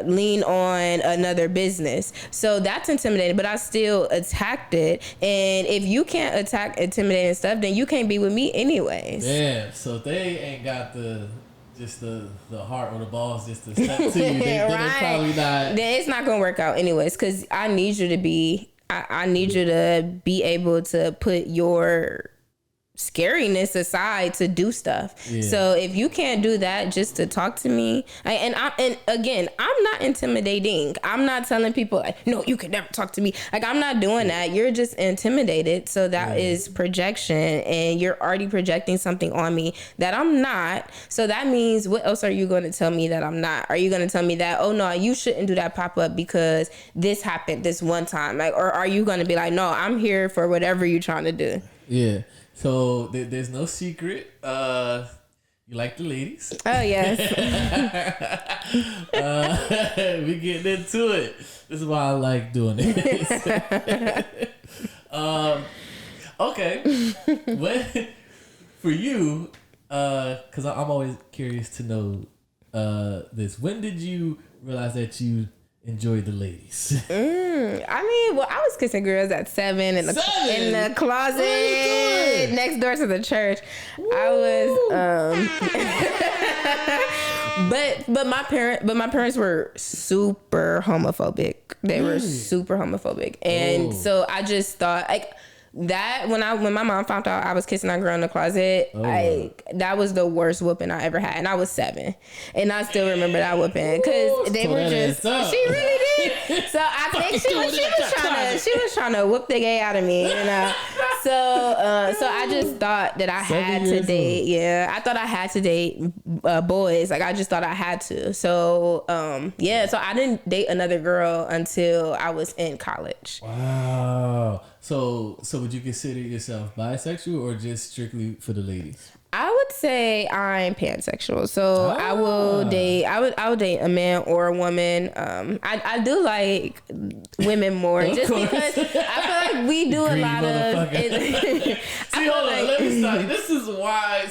lean on another business. So that's intimidating, but I still attacked it. And if you can't attack intimidating stuff, then you can't be with me anyways. Yeah, so they ain't got the heart or the balls just to step to you. They're probably not. Then it's not gonna work out anyways, because I need you to be able to put your scariness aside to do stuff. So if you can't do that just to talk to me, and again, I'm not intimidating. I'm not telling people like, no, you can never talk to me. Like I'm not doing that. You're just intimidated. So that is projection, and you're already projecting something on me that I'm not. So that means, what else are you going to tell me that I'm not? Are you going to tell me that, oh no, you shouldn't do that pop-up because this happened this one time? Like, or are you going to be like, no, I'm here for whatever you're trying to do? Yeah. So there's no secret. You like the ladies. Oh yes. We getting into it. This is why I like doing this. Okay. When for you, because I'm always curious to know this. When did you realize that you enjoyed the ladies? I mean, well, I was kissing girls at 7 in the closet next door to the church. I was, but my parents were super homophobic. They were super homophobic, and so I just thought like. That when my mom found out I was kissing that girl in the closet, that was the worst whooping I ever had, and I was 7, and I still remember that whooping because they were just. She really did. So I think she was trying to whoop the gay out of me, you know. So I just thought that I had to date. Yeah, I thought I had to date boys. Like I just thought I had to. So so I didn't date another girl until I was in college. Wow. So would you consider yourself bisexual or just strictly for the ladies? I would say I'm pansexual. So I will date a man or a woman. I do like women more just because I feel like we do a lot of See, hold on, let me stop you. This is why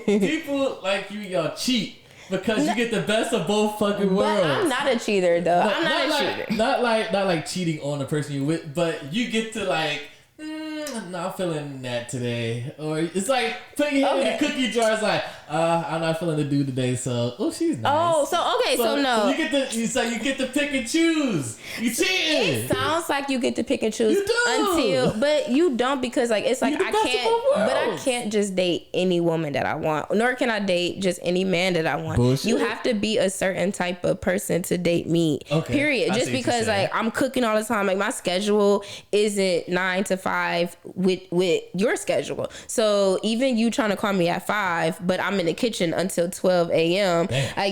people like you, y'all cheat. Because you get the best of both fucking worlds. But I'm not a cheater though. I'm not a cheater. Not like cheating on the person you're with, but you get to like, I'm not feeling that today. Or it's like putting your hand in the cookie jar. It's like, I'm not feeling the dude today, so she's nice. Oh, so no. You get to pick and choose. You cheating. It sounds like you get to pick and choose. You do. But you don't because like it's like I can't just date any woman that I want, nor can I date just any man that I want. Bullshit. You have to be a certain type of person to date me. Okay. Period. Just because like I'm cooking all the time, like my schedule isn't 9 to 5 with your schedule. So even you trying to call me at 5, but I'm in the kitchen until 12 a.m. Like I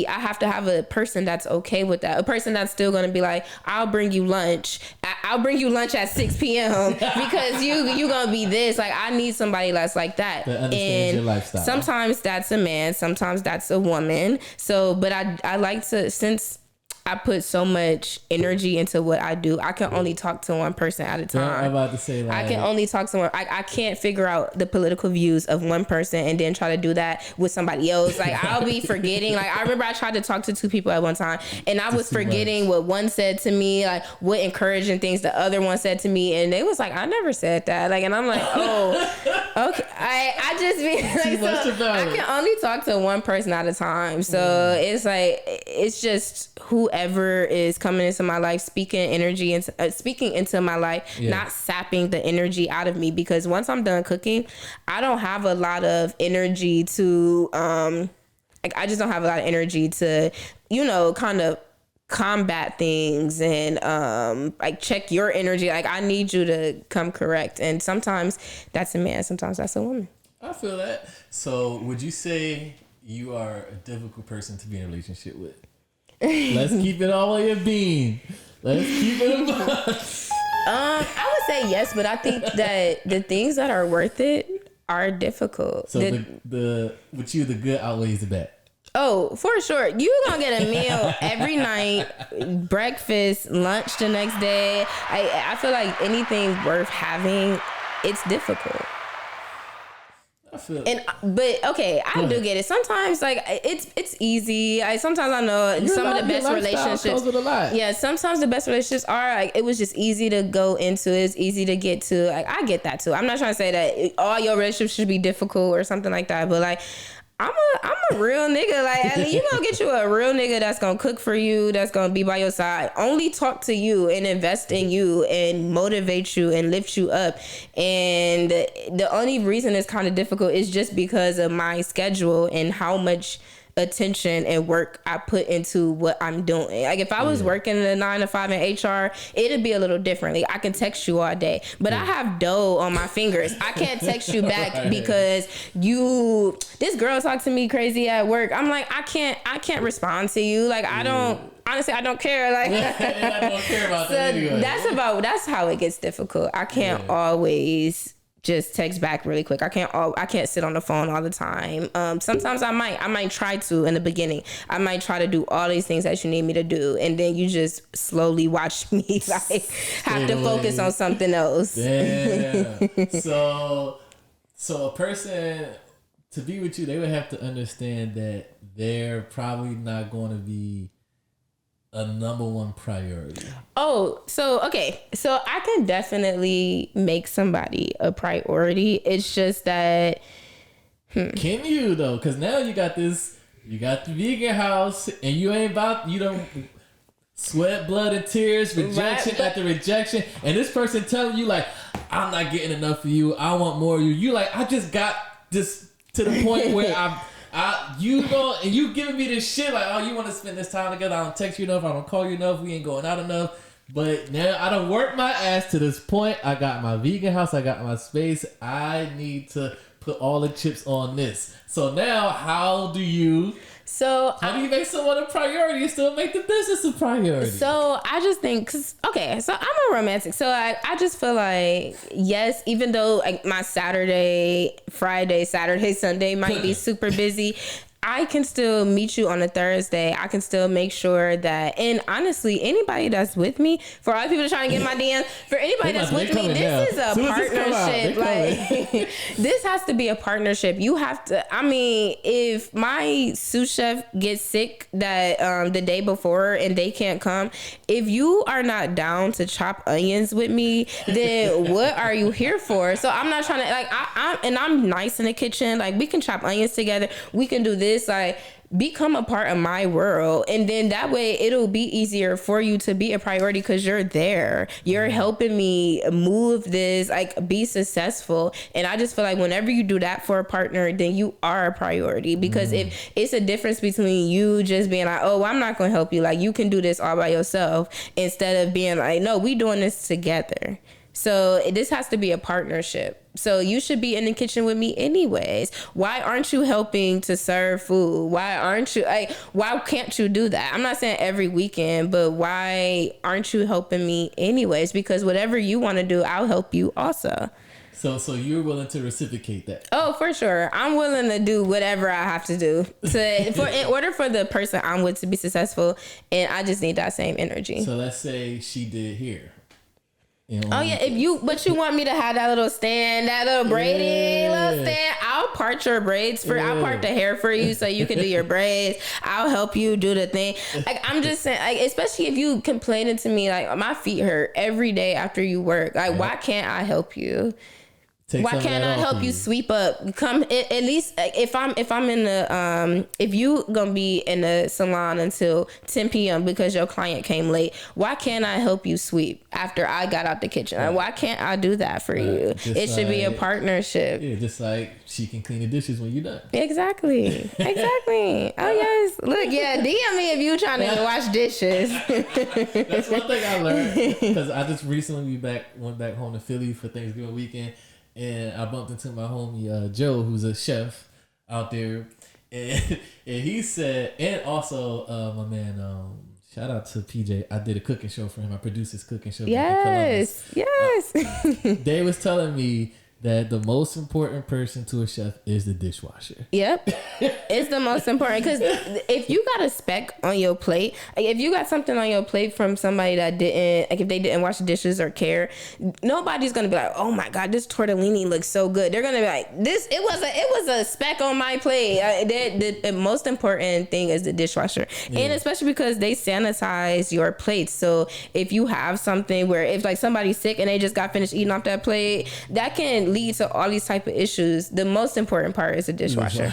have to have a person that's okay with that. A person that's still gonna be like, I'll bring you lunch. I'll bring you lunch at 6 p.m. because you gonna be this. Like I need somebody that's like that. That understands your lifestyle. Sometimes that's a man, sometimes that's a woman. So, but I like to, since I put so much energy into what I do, I can only talk to one person at a time. I'm about to say that. I can only talk to one. I can't figure out the political views of one person and then try to do that with somebody else. Like I'll be forgetting. Like I remember I tried to talk to 2 people at one time and I was forgetting what one said to me, like what encouraging things the other one said to me, and they was like, I never said that. Like, and I'm like, oh, okay. I just be like, so I can only talk to one person at a time. So it's like it's just whoever is coming into my life, speaking into my life, not sapping the energy out of me, because once I'm done cooking, I don't have a lot of energy to I just don't have a lot of energy to, kind of combat things and like check your energy. Like I need you to come correct, and sometimes that's a man, sometimes that's a woman. I feel that. So would you say you are a difficult person to be in a relationship with? Let's keep it all on your beam. Let's keep it I would say yes, but I think that the things that are worth it are difficult. So the good outweighs the bad. Oh, for sure. You gonna get a meal every night, breakfast, lunch the next day. I feel like anything worth having, it's difficult. But okay, I do get it. Sometimes like it's easy. Sometimes I know some of the best relationships. Yeah, sometimes the best relationships are like it was just easy to go into. It's easy to get to. Like I get that too. I'm not trying to say that all your relationships should be difficult or something like that. But like I'm a real nigga. Like, I mean, you gonna get you a real nigga that's gonna cook for you, that's gonna be by your side, only talk to you and invest in you and motivate you and lift you up. And the only reason it's kind of difficult is just because of my schedule and how much attention and work I put into what I'm doing. Like if I was working a 9 to 5 in HR, it'd be a little differently. I can text you all day, but I have dough on my fingers. I can't text you back because this girl talked to me crazy at work. I'm like, I can't respond to you. Like I don't. Honestly, I don't care. Like, I don't care about that anyway. That's how it gets difficult. I can't always just text back really quick. I can't sit on the phone all the time. Sometimes I might try to in the beginning. I might try to do all these things that you need me to do, and then you just slowly watch me like have to focus on something else. Yeah. So a person to be with you, they would have to understand that they're probably not going to be a number one priority. Oh, so okay. So I can definitely make somebody a priority. It's just that Can you though? Because now you got the vegan house, and you don't sweat, blood, and tears, rejection after rejection, and this person telling you like, I'm not getting enough of you. I want more of you. You like, I just got this to the point where you giving me this shit like, oh, you want to spend this time together? I don't text you enough. I don't call you enough. We ain't going out enough. But now I done worked my ass to this point. I got my vegan house. I got my space. I need to put all the chips on this. So now, how do you make someone a priority and still make the business a priority? So I just think, so I'm a romantic. So I just feel like, yes, even though like my Saturday, Sunday might be super busy, I can still meet you on a Thursday. I can still make sure that, and honestly, anybody that's with me, for all the people trying to get my DMs, for anybody that's with me, this is a partnership. Like, this has to be a partnership. You have to, if my sous chef gets sick that the day before and they can't come, if you are not down to chop onions with me, then what are you here for? So I'm not trying to, like, I'm nice in the kitchen. Like, we can chop onions together. We can do this. Like, become a part of my world, and then that way it'll be easier for you to be a priority because you're there, you're helping me move this, like, be successful. And I just feel like whenever you do that for a partner, then you are a priority, because if it's a difference between you just being like, oh, I'm not gonna help you, like, you can do this all by yourself, instead of being like, no, we doing this together. So this has to be a partnership. So you should be in the kitchen with me anyways. Why aren't you helping to serve food? Why can't you do that? I'm not saying every weekend, but why aren't you helping me anyways? Because whatever you want to do, I'll help you also. So you're willing to reciprocate that? Oh, for sure. I'm willing to do whatever I have to do in order for the person I'm with to be successful, and I just need that same energy. So let's say she did here. Oh yeah, but you want me to have that little stand, that little braiding little stand? I'll part your braids I'll part the hair for you so you can do your braids. I'll help you do the thing. Like, I'm just saying, like, especially if you complaining to me like my feet hurt every day after you work. Like, why can't I help you? Why can't I help you sweep up? Come at least if I'm in the if you gonna be in the salon until 10 p.m. because your client came late, why can't I help you sweep after I got out the kitchen? Like, why can't I do that for you? It should be a partnership. Yeah, just like she can clean the dishes when you're done. Exactly. Oh yes. Look, yeah, DM me if you trying to wash dishes. That's one thing I learned, because I just recently went back home to Philly for Thanksgiving weekend. And I bumped into my homie Joe, who's a chef out there, and he said, and also my man, shout out to PJ. I did a cooking show for him. I produced his cooking show. Yes. They was telling me that the most important person to a chef is the dishwasher. Yep. It's the most important, because if you got a speck on your plate, like if you got something on your plate from somebody that didn't, like if they didn't wash the dishes or care, nobody's going to be like, oh my God, this tortellini looks so good. They're going to be like, it was a speck on my plate. The most important thing is the dishwasher. Yeah. And especially because they sanitize your plates. So if you have something where if like somebody's sick and they just got finished eating off that plate, that can lead to all these type of issues. The most important part is the dishwasher.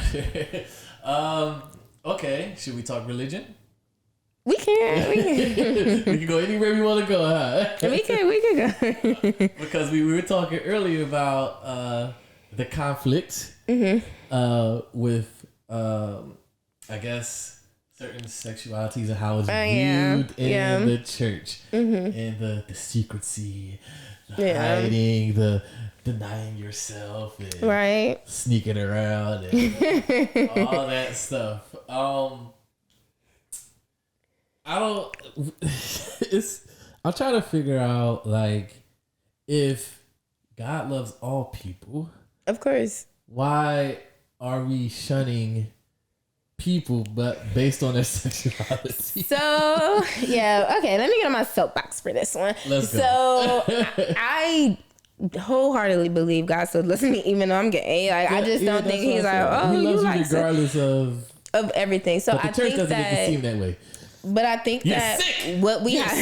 Okay, should we talk religion? We can. We can go anywhere we want to go, huh? We can go. Because we were talking earlier about the conflict with I guess certain sexualities and how it's viewed in the church, and the secrecy, the hiding, the denying yourself, and sneaking around, and all that stuff. I'm trying to figure out, like, if God loves all people. Of course. Why are we shunning people but based on their sexuality? So yeah, okay, let me get on my soapbox for this one. Let's go. So I wholeheartedly believe God still loves me even though I'm gay. Like I just don't think he's like, oh, he loves you like regardless of everything. So but the I church think doesn't make it that seem that way. but I think You're that sick. what we have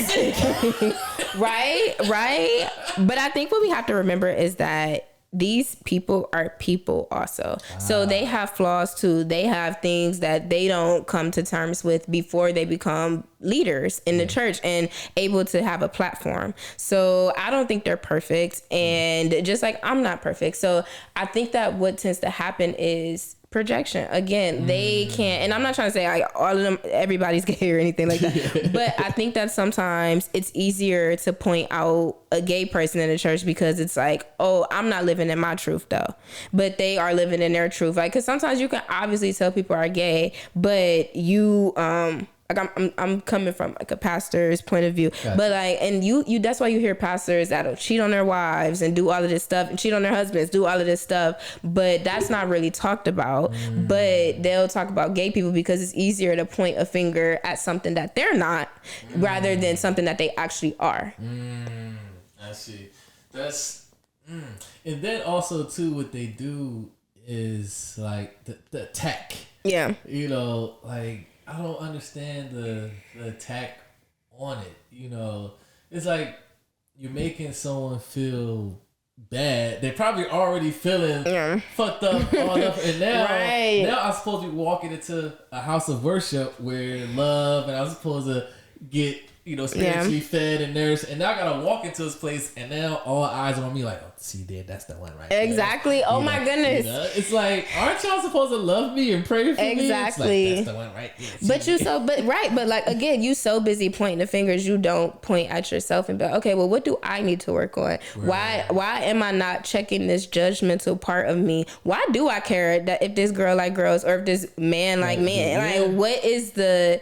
right. But I think what we have to remember is that these people are people also. So they have flaws too. They have things that they don't come to terms with before they become leaders in the church and able to have a platform. So I don't think they're perfect. And just like I'm not perfect. So I think that what tends to happen is projection. Again, they can't, and I'm not trying to say like all of them, everybody's gay or anything like that. But I think that sometimes it's easier to point out a gay person in the church because it's like, oh, I'm not living in my truth though, but they are living in their truth. Like, cause sometimes you can obviously tell people are gay, but you, like I'm coming from like a pastor's point of view, gotcha. But like, and you that's why you hear pastors that'll cheat on their wives and do all of this stuff and cheat on their husbands, do all of this stuff, but that's not really talked about. But they'll talk about gay people because it's easier to point a finger at something that they're not rather than something that they actually are. I see. That's, and then also too, what they do is like the attack. Yeah. You know, like, I don't understand the attack on it. You know, it's like you're making someone feel bad. They're probably already feeling fucked up, all up, and now I'm supposed to be walking into a house of worship where love, and I'm supposed to get, you know, spiritually fed and nourished, and now I gotta walk into this place, and now all eyes are on me like, oh, see there, that's the one right there. Exactly. Oh my goodness. You know? It's like, aren't y'all supposed to love me and pray for me? Exactly. It's like, that's the one right there. But like again, you so busy pointing the fingers, you don't point at yourself and be like, okay, well, what do I need to work on? Right. Why am I not checking this judgmental part of me? Why do I care that if this girl like girls or if this man like men? Like, what is the...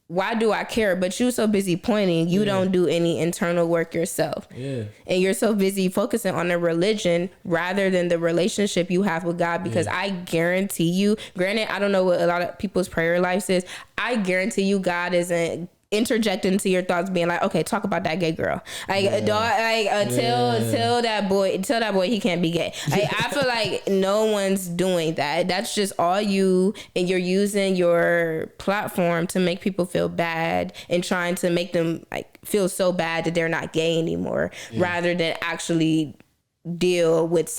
Why do I care? But you so busy pointing, you don't do any internal work yourself. Yeah. And you're so busy focusing on the religion rather than the relationship you have with God. Because I guarantee you, granted, I don't know what a lot of people's prayer life is. I guarantee you God isn't interjecting into your thoughts being like, okay, talk about that gay girl. Like, tell that boy he can't be gay. Like, I feel like no one's doing that. That's just all you, and you're using your platform to make people feel bad and trying to make them like feel so bad that they're not gay anymore rather than actually deal with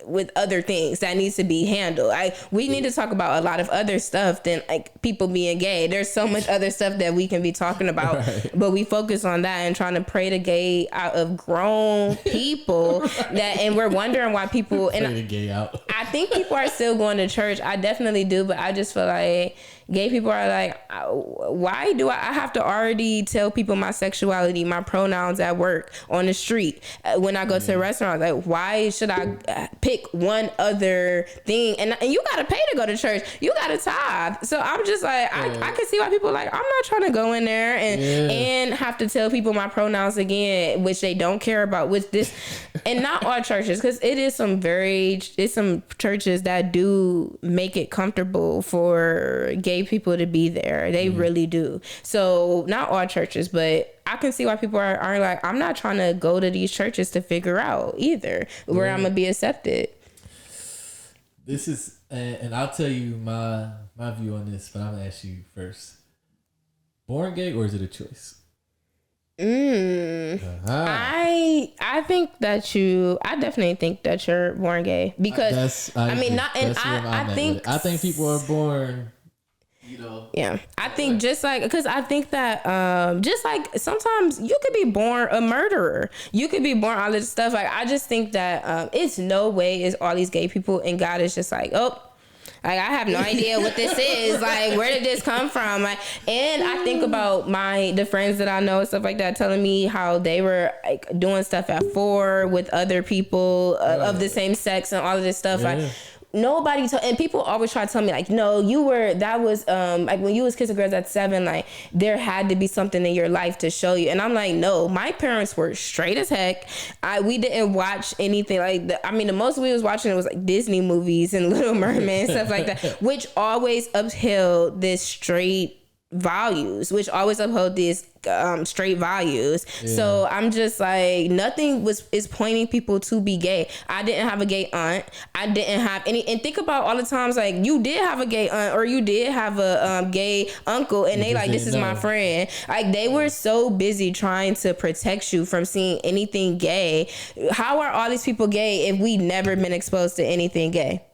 with other things that needs to be handled. We need to talk about a lot of other stuff than like people being gay. There's so much other stuff that we can be talking about, but we focus on that and trying to pray the gay out of grown people and we're wondering why people and pray the gay out. I think people are still going to church. I definitely do, but I just feel like gay people are like, why do I have to already tell people my sexuality, my pronouns at work, on the street, when I go to a restaurant? Like, why should I pick one other thing? And you got to pay to go to church. You got to tithe. So I'm just like, I can see why people are like, I'm not trying to go in there and have to tell people my pronouns again, which they don't care about with this. And not all churches, because it's some churches that do make it comfortable for gay people to be there. They really do. So not all churches, but I can see why people are like, I'm not trying to go to these churches to figure out either where I'm gonna be accepted. This is, and I'll tell you my view on this, but I'm gonna ask you first. Born gay, or is it a choice? I think that I definitely think that you're born gay because I think people are born, you know. Yeah, I think just like, because I think that just like sometimes you could be born a murderer, you could be born all this stuff. Like, I just think that it's no way is all these gay people and God is just like, oh, like, I have no idea what this is. Like, where did this come from? Like, and I think about the friends that I know and stuff like that telling me how they were like doing stuff at 4 with other people of the same sex and all of this stuff. Like, nobody told, and people always try to tell me like, no, that was like when you was kissing girls at 7, like there had to be something in your life to show you. And I'm like, no, my parents were straight as heck. We didn't watch anything like the most we was watching, it was like Disney movies and Little Mermaid and stuff like that, which always upheld this straight values, which always uphold these straight values. Yeah. So I'm just like, nothing is pointing people to be gay. I didn't have a gay aunt. I didn't have any. And think about all the times like you did have a gay aunt or you did have a gay uncle, and they like, this is my friend. Like they were so busy trying to protect you from seeing anything gay. How are all these people gay if we never been exposed to anything gay?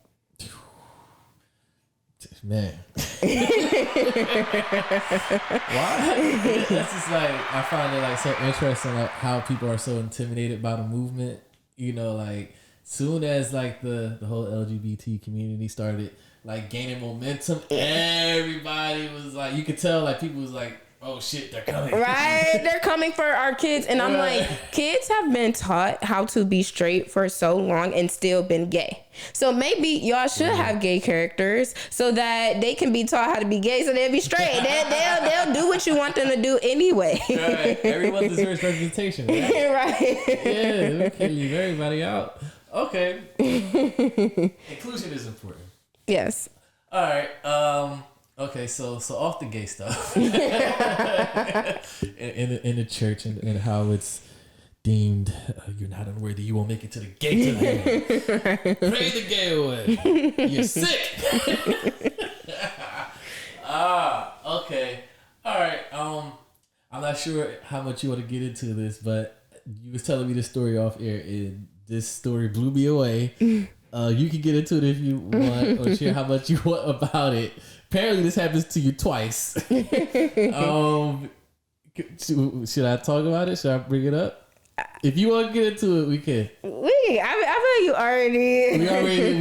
Man. Why? It's just like, I find it like so interesting, like how people are so intimidated by the movement. You know, like soon as like the whole LGBT community started like gaining momentum, everybody was like, you could tell like people was like, oh shit, they're coming. Right? They're coming for our kids. And I'm like, kids have been taught how to be straight for so long and still been gay. So maybe y'all should have gay characters so that they can be taught how to be gay, so they'll be straight. They'll do what you want them to do anyway. Right. Everyone deserves representation. Right? Right. Yeah, we can leave everybody out. Okay. Inclusion is important. Yes. All right. Okay, so off the gay stuff in the church and how it's deemed you're not unworthy, you won't make it to the gate of heaven. Pray the gay away. You're sick. Okay. All right. I'm not sure how much you want to get into this, but you was telling me this story off air, and this story blew me away. You can get into it if you want, or share how much you want about it. Apparently, this happens to you twice. Should I talk about it? Should I bring it up? If you want to get into it, we can. I feel like you already. We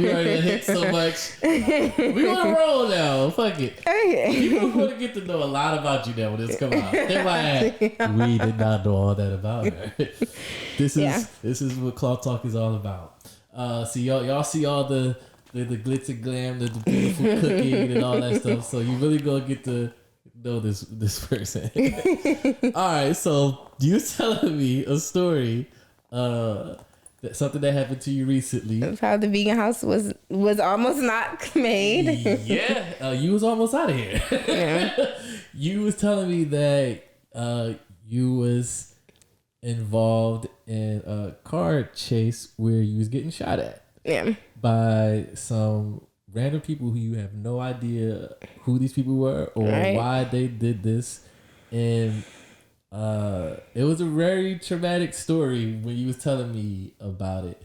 already hit so much. We want to roll now. Fuck it. Okay. People want to get to know a lot about you now when this come out. They're like, we did not know all that about her. This is what Club Talk is all about. So y'all see all the glitz and glam, the beautiful cooking and all that stuff. So you really gonna get to know this person. All right, so you telling me a story, something that happened to you recently. Of how the vegan house was almost not made. Yeah, you was almost out of here. Yeah. You was telling me that you was involved in a car chase where you was getting shot at. Yeah. By some random people who you have no idea who these people were or why they did this. And it was a very traumatic story when you was telling me about it.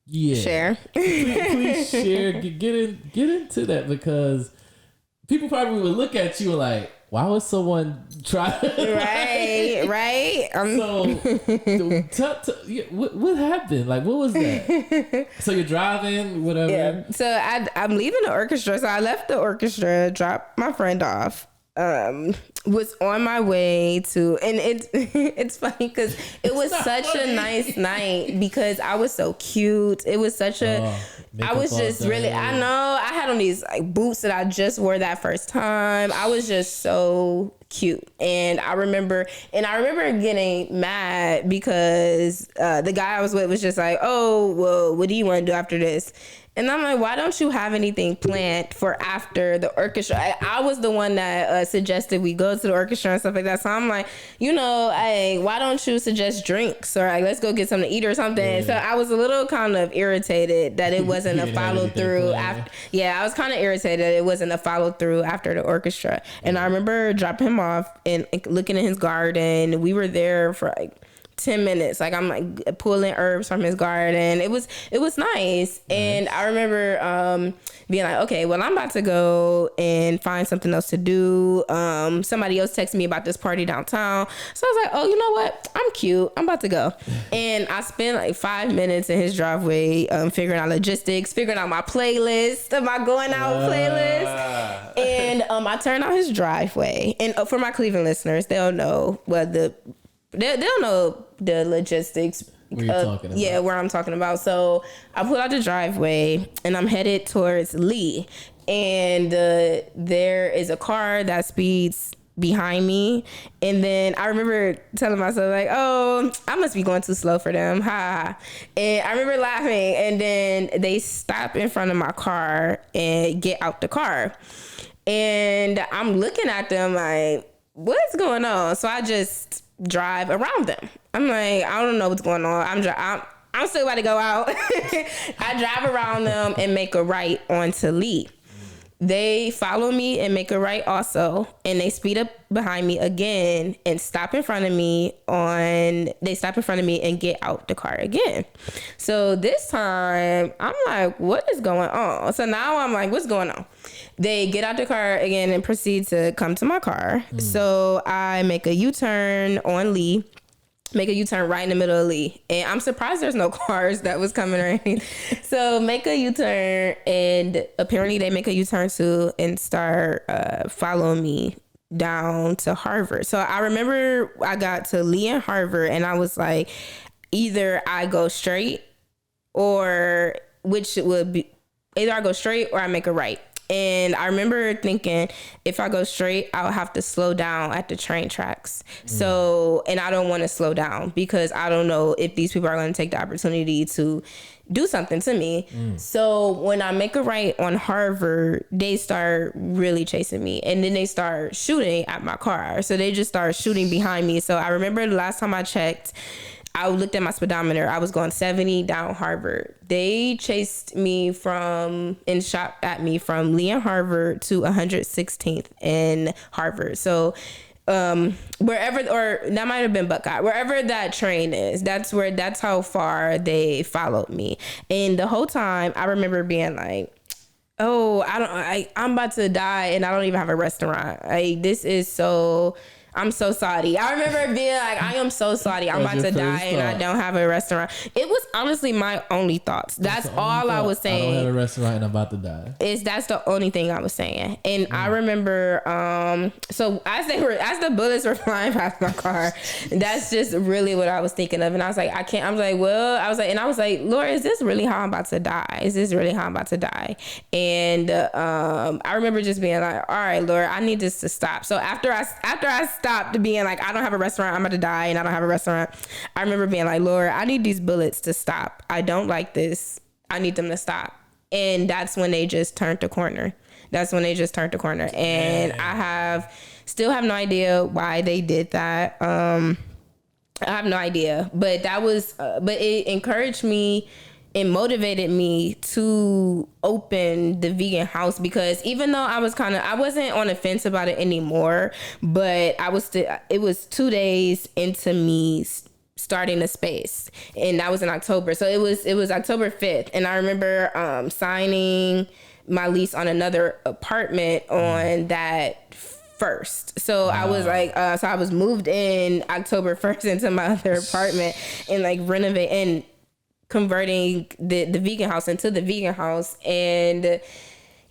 Yeah. Share. Please share. Get into that, because people probably would look at you like, why would someone try? Right. So, what happened? Like, what was that? So you're driving, whatever. Yeah. So I'm leaving the orchestra. So I left the orchestra, dropped my friend off. Was on my way to, and it's funny because it was such a nice night because I was so cute. It was such I was just really, I know I had on these like boots that I just wore that first time. I was just so cute. And I remember getting mad because the guy I was with was just like, oh, well, what do you want to do after this? And I'm like, why don't you have anything planned for after the orchestra? I was the one that suggested we go to the orchestra and stuff like that. So I'm like, hey, why don't you suggest drinks or like, let's go get something to eat or something? Yeah. So I was a little kind of irritated that it wasn't a follow through. I was kind of irritated that it wasn't a follow through after the orchestra. And I remember dropping him off and looking in his garden. We were there for like 10 minutes. Like I'm like pulling herbs from his garden. It was nice. And I remember being like, okay, well, I'm about to go and find something else to do. Somebody else texted me about this party downtown. So I was like, oh, you know what? I'm cute. I'm about to go. And I spent like 5 minutes in his driveway figuring out logistics, figuring out my playlist, my going out playlist. And I turned out his driveway. And for my Cleveland listeners, they'll know they'll know the logistics Where you talking about? Yeah, where I'm talking about. So I pull out the driveway and I'm headed towards Lee. And there is a car that speeds behind me. And then I remember telling myself, like, oh, I must be going too slow for them. Ha. And I remember laughing. And then they stop in front of my car and get out the car. And I'm looking at them like, what's going on? So I just drive around them. I'm like, I don't know what's going on. I'm still about to go out. I drive around them and make a right onto Lee. They follow me and make a right also, and they speed up behind me again and stop in front of me and get out the car again. So this time I'm like, what is going on? So now I'm like, what's going on? They get out the car again and proceed to come to my car. So I make a U-turn on Lee. Make a U-turn right in the middle of Lee. And I'm surprised there's no cars that was coming or anything. So make a U-turn, and apparently they make a U-turn too and start following me down to Harvard. So I remember I got to Lee and Harvard and I was like, either I go straight or either I go straight or I make a right. And I remember thinking, if I go straight, I'll have to slow down at the train tracks. So, and I don't want to slow down because I don't know if these people are going to take the opportunity to do something to me. So when I make a right on Harvard, they start really chasing me. And then they start shooting at my car. So they just start shooting behind me. So I remember the last time I checked, I looked at my speedometer. I was going 70 down Harvard. They chased me and shot at me from Lee and Harvard to 116th in Harvard. So wherever, or that might have been Buckeye, wherever that train is, that's how far they followed me. And the whole time I remember being like, oh, I'm about to die and I don't even have a restaurant. I'm so sorry. I remember being like, I am so sorry. I'm about to die and I don't have a restaurant. It was honestly my only thoughts. That's all I was saying. I don't have a restaurant and I'm about to die. That's the only thing I was saying. And I remember, so as the bullets were flying past my car, that's just really what I was thinking of. And I was like, I was like, Lord, is this really how I'm about to die? Is this really how I'm about to die? And I remember just being like, all right, Lord, I need this to stop. So after I stopped being like, I don't have a restaurant, I'm about to die and I don't have a restaurant, I remember being like, Lord, I need these bullets to stop. I don't like this. I need them to stop. And that's when they just turned the corner. And I still have no idea why they did that. I have no idea, but but it encouraged me and motivated me to open the vegan house, because even though I wasn't on the fence about it anymore, but it was 2 days into me starting the space, and that was in October. So it was October 5th. And I remember signing my lease on another apartment on that 1st. So I was like, so I was moved in October 1st into my other apartment and like renovate and converting the vegan house into the vegan house. And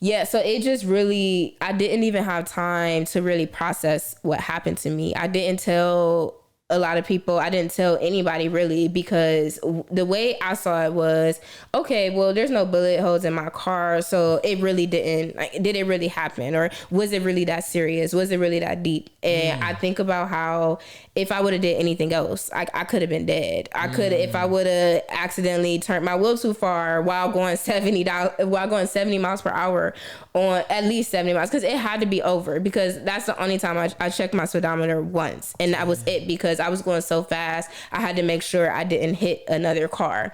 yeah, so it just really, I didn't even have time to really process what happened to me. I didn't tell a lot of people. I didn't tell anybody really, because the way I saw it was, okay, well, there's no bullet holes in my car, so it really didn't, like, did it really happen? Or was it really that serious? Was it really that deep? And I think about how if I would have did anything else, I could have been dead. I could have, if I would have accidentally turned my wheel too far while going 70 miles per hour on at least 70 miles, because it had to be over, because that's the only time I checked my speedometer once, and that was it, because I was going so fast. I had to make sure I didn't hit another car.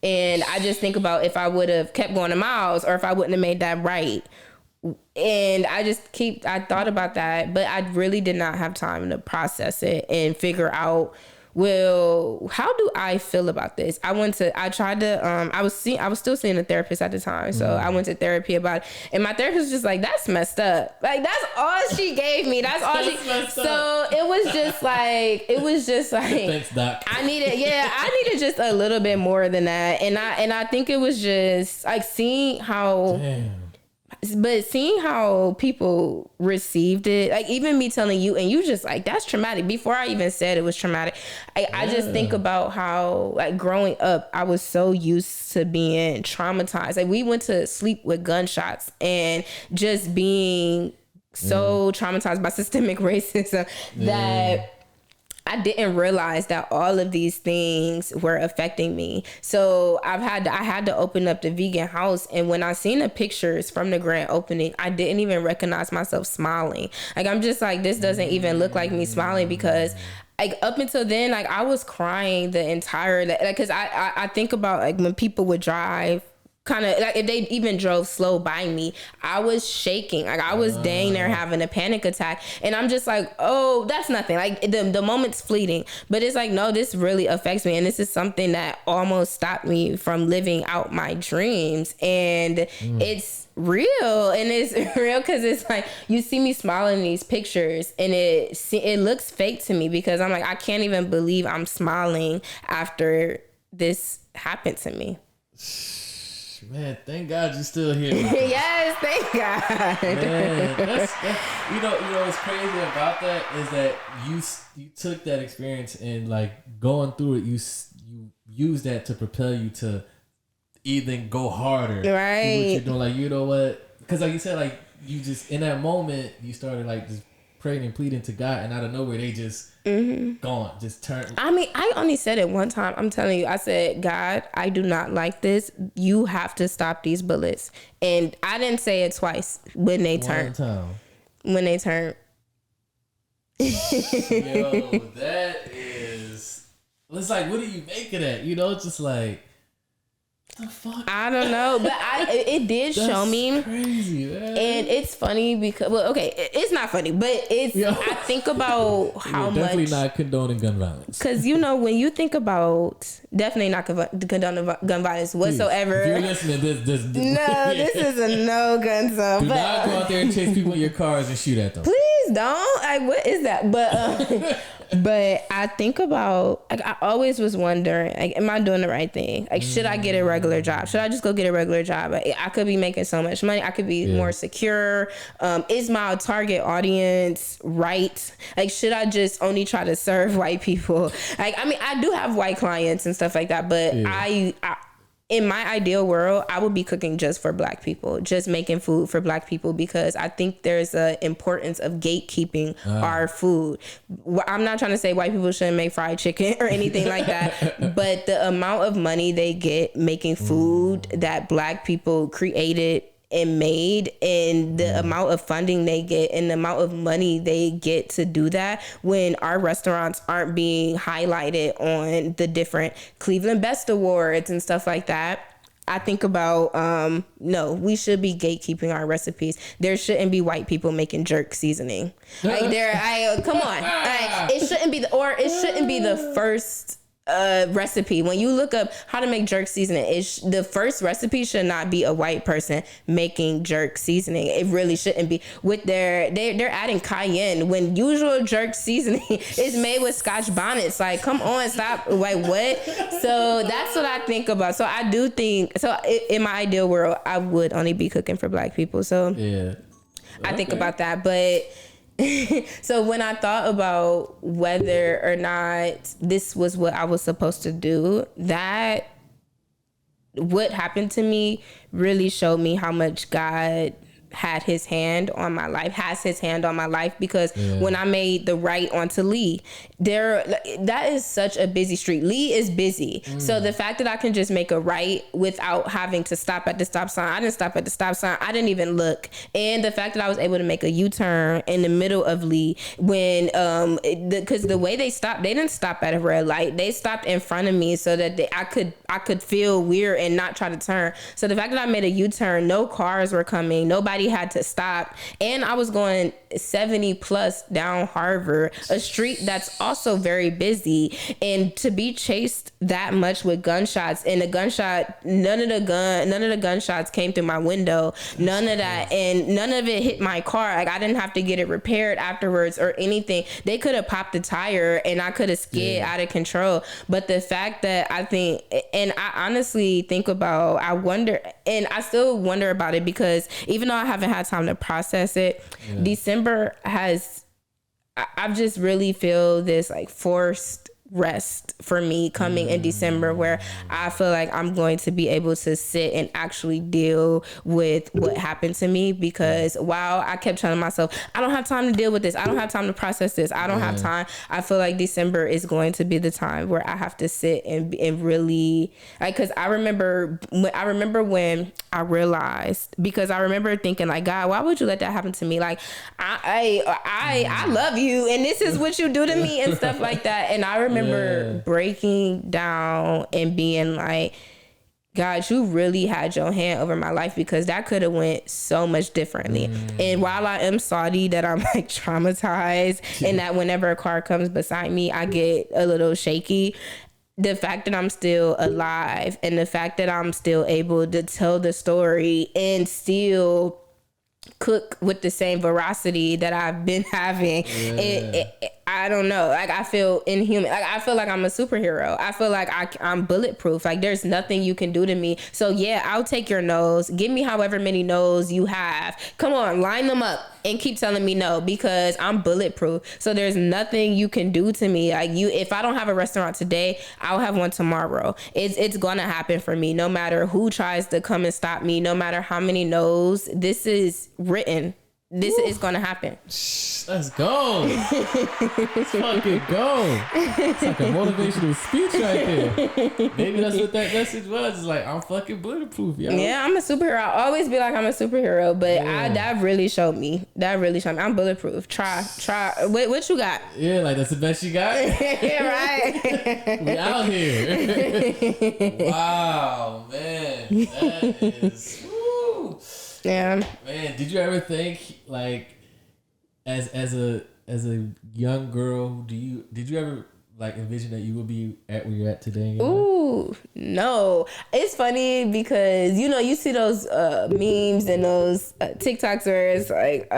And I just think about if I would have kept going to miles, or if I wouldn't have made that right. And I thought about that, but I really did not have time to process it and figure out, well, how do I feel about this? I was still seeing a therapist at the time. So I went to therapy about it, and my therapist was just like, that's messed up. Like, that's all she gave me. That's all so it was just like, Thanks, Doc. I needed just a little bit more than that. And I think it was just like seeing how, But seeing how people received it, like even me telling you, and you just like, that's traumatic. Before I even said it was traumatic, I just think about how, like, growing up, I was so used to being traumatized. Like, we went to sleep with gunshots and just being so traumatized by systemic racism that I didn't realize that all of these things were affecting me. So I had to open up the vegan house, and when I seen the pictures from the grand opening, I didn't even recognize myself smiling. Like, I'm just like, this doesn't even look like me smiling, because like up until then, like I was crying the entire, like, because I think about like when people would drive, kind of like if they even drove slow by me, I was shaking. Like I was dang near having a panic attack. And I'm just like, oh, that's nothing. Like the moment's fleeting. But it's like, no, this really affects me. And this is something that almost stopped me from living out my dreams. And it's real. And it's real because it's like, you see me smiling in these pictures and it looks fake to me, because I'm like, I can't even believe I'm smiling after this happened to me. Man, thank God you're still here. Yes, thank God. Man, that's you know what's crazy about that is that you took that experience and like going through it, you use that to propel you to even go harder. Right. What you're doing, like, you know what? Because like you said, like you just in that moment you started like just praying and pleading to God, and out of nowhere they just gone, just turned. I mean, I only said it one time. I'm telling you, I said, God, I do not like this. You have to stop these bullets. And I didn't say it twice when they turned. When they turned. Yo, that is. It's like, what do you make of that? You know, it's just like. The fuck? I don't know, but it did show me. Crazy, man. And it's funny because, well, okay, it's not funny, but it's. I think about how much. Definitely not condoning gun violence. Because when you think about, definitely not condoning gun violence whatsoever. If you're listening, this is a no gun zone. Do not go out there and chase people in your cars and shoot at them. Please don't. Like, what is that? But. But I think about, like, I always was wondering, like, am I doing the right thing? Like, should I get a regular job? Should I just go get a regular job? I could be making so much money. I could be more secure. Is my target audience right? Like, should I just only try to serve white people? Like, I mean, I do have white clients and stuff like that, but I in my ideal world, I would be cooking just for black people, just making food for black people, because I think there's an importance of gatekeeping our food. I'm not trying to say white people shouldn't make fried chicken or anything like that, but the amount of money they get making food that black people created and made, and the amount of funding they get and the amount of money they get to do that, when our restaurants aren't being highlighted on the different Cleveland Best Awards and stuff like that. I think about, no, we should be gatekeeping our recipes. There shouldn't be white people making jerk seasoning. Like, come on. Like, it shouldn't be the first recipe. When you look up how to make jerk seasoning, the first recipe should not be a white person making jerk seasoning. It really shouldn't be. With they're adding cayenne when usual jerk seasoning is made with Scotch bonnets. Like, come on, stop. Like, what? So that's what I think about. So I do think, so in my ideal world, I would only be cooking for black people. So I think about that. But so when I thought about whether or not this was what I was supposed to do, that what happened to me really showed me how much God has his hand on my life, because when I made the right onto Lee, that is such a busy street. Lee is busy. So the fact that I can just make a right without having to stop at the stop sign, I didn't stop at the stop sign. I didn't even look. And the fact that I was able to make a U-turn in the middle of Lee when, because the way they stopped, they didn't stop at a red light. They stopped in front of me so that I could feel weird and not try to turn. So the fact that I made a U-turn, no cars were coming, nobody had to stop, and I was going 70 plus down Harvard, a street that's also very busy, and to be chased that much with gunshots, and none of the gunshots came through my window, none of that, and none of it hit my car. Like, I didn't have to get it repaired afterwards or anything. They could have popped the tire and I could have skid out of control. But the fact that I think, and I honestly think about, I wonder, and I still wonder about it, because even though I haven't had time to process it. December I've just really feel this like forced rest for me coming in December, where I feel like I'm going to be able to sit and actually deal with what happened to me, because while I kept telling myself I don't have time to deal with this, I don't have time to process this, I don't have time, I feel like December is going to be the time where I have to sit and really, like, because I remember when I realized, because I remember thinking like, God, why would you let that happen to me? Like, I love you and this is what you do to me and stuff like that. And I remember breaking down and being like, God, you really had your hand over my life, because that could have went so much differently. And while I am salty that I'm like traumatized and that whenever a car comes beside me, I get a little shaky, the fact that I'm still alive and the fact that I'm still able to tell the story and still cook with the same veracity that I've been having, I don't know, like I feel inhuman, like I feel like I'm a superhero, I feel like I'm bulletproof, like there's nothing you can do to me. So yeah, I'll take your no's, give me however many no's you have, come on, line them up and keep telling me no, because I'm bulletproof. So there's nothing you can do to me. Like, if I don't have a restaurant today, I'll have one tomorrow. It's gonna happen for me, no matter who tries to come and stop me, no matter how many no's. This is written. This is gonna happen. Let's go. Let's fucking go. It's like a motivational speech right there. Maybe that's what that message was. It's like, I'm fucking bulletproof, yo. Yeah, I'm a superhero. I always be like I'm a superhero, but that really showed me. I'm bulletproof. Try. What you got? Yeah, like that's the best you got? Yeah, right. We out here. Wow, man. That is... Woo. Yeah. Man, did you ever think, like, as a young girl, did you ever like envision that you would be at where you're at today? Ooh, no. It's funny because you see those memes and those TikToks where it's like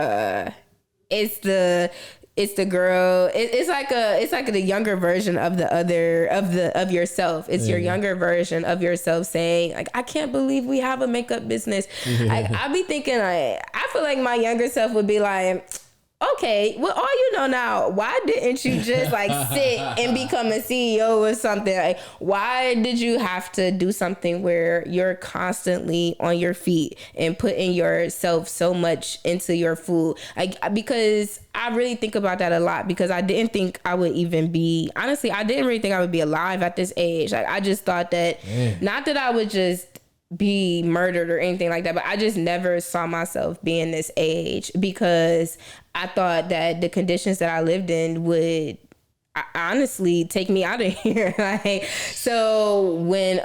it's the girl. It's like the younger version of yourself. It's your younger version of yourself saying like, I can't believe we have a makeup business. Like, I be thinking like, I feel like my younger self would be like, okay, well, all you know now, why didn't you just like sit and become a CEO or something? Like, why did you have to do something where you're constantly on your feet and putting yourself so much into your food? Like, because I really think about that a lot, because I didn't think I would even be, honestly, I didn't really think I would be alive at this age. Like, I just thought that, not that I would just be murdered or anything like that, but I just never saw myself being this age, because I thought that the conditions that I lived in would honestly take me out of here. Like, so when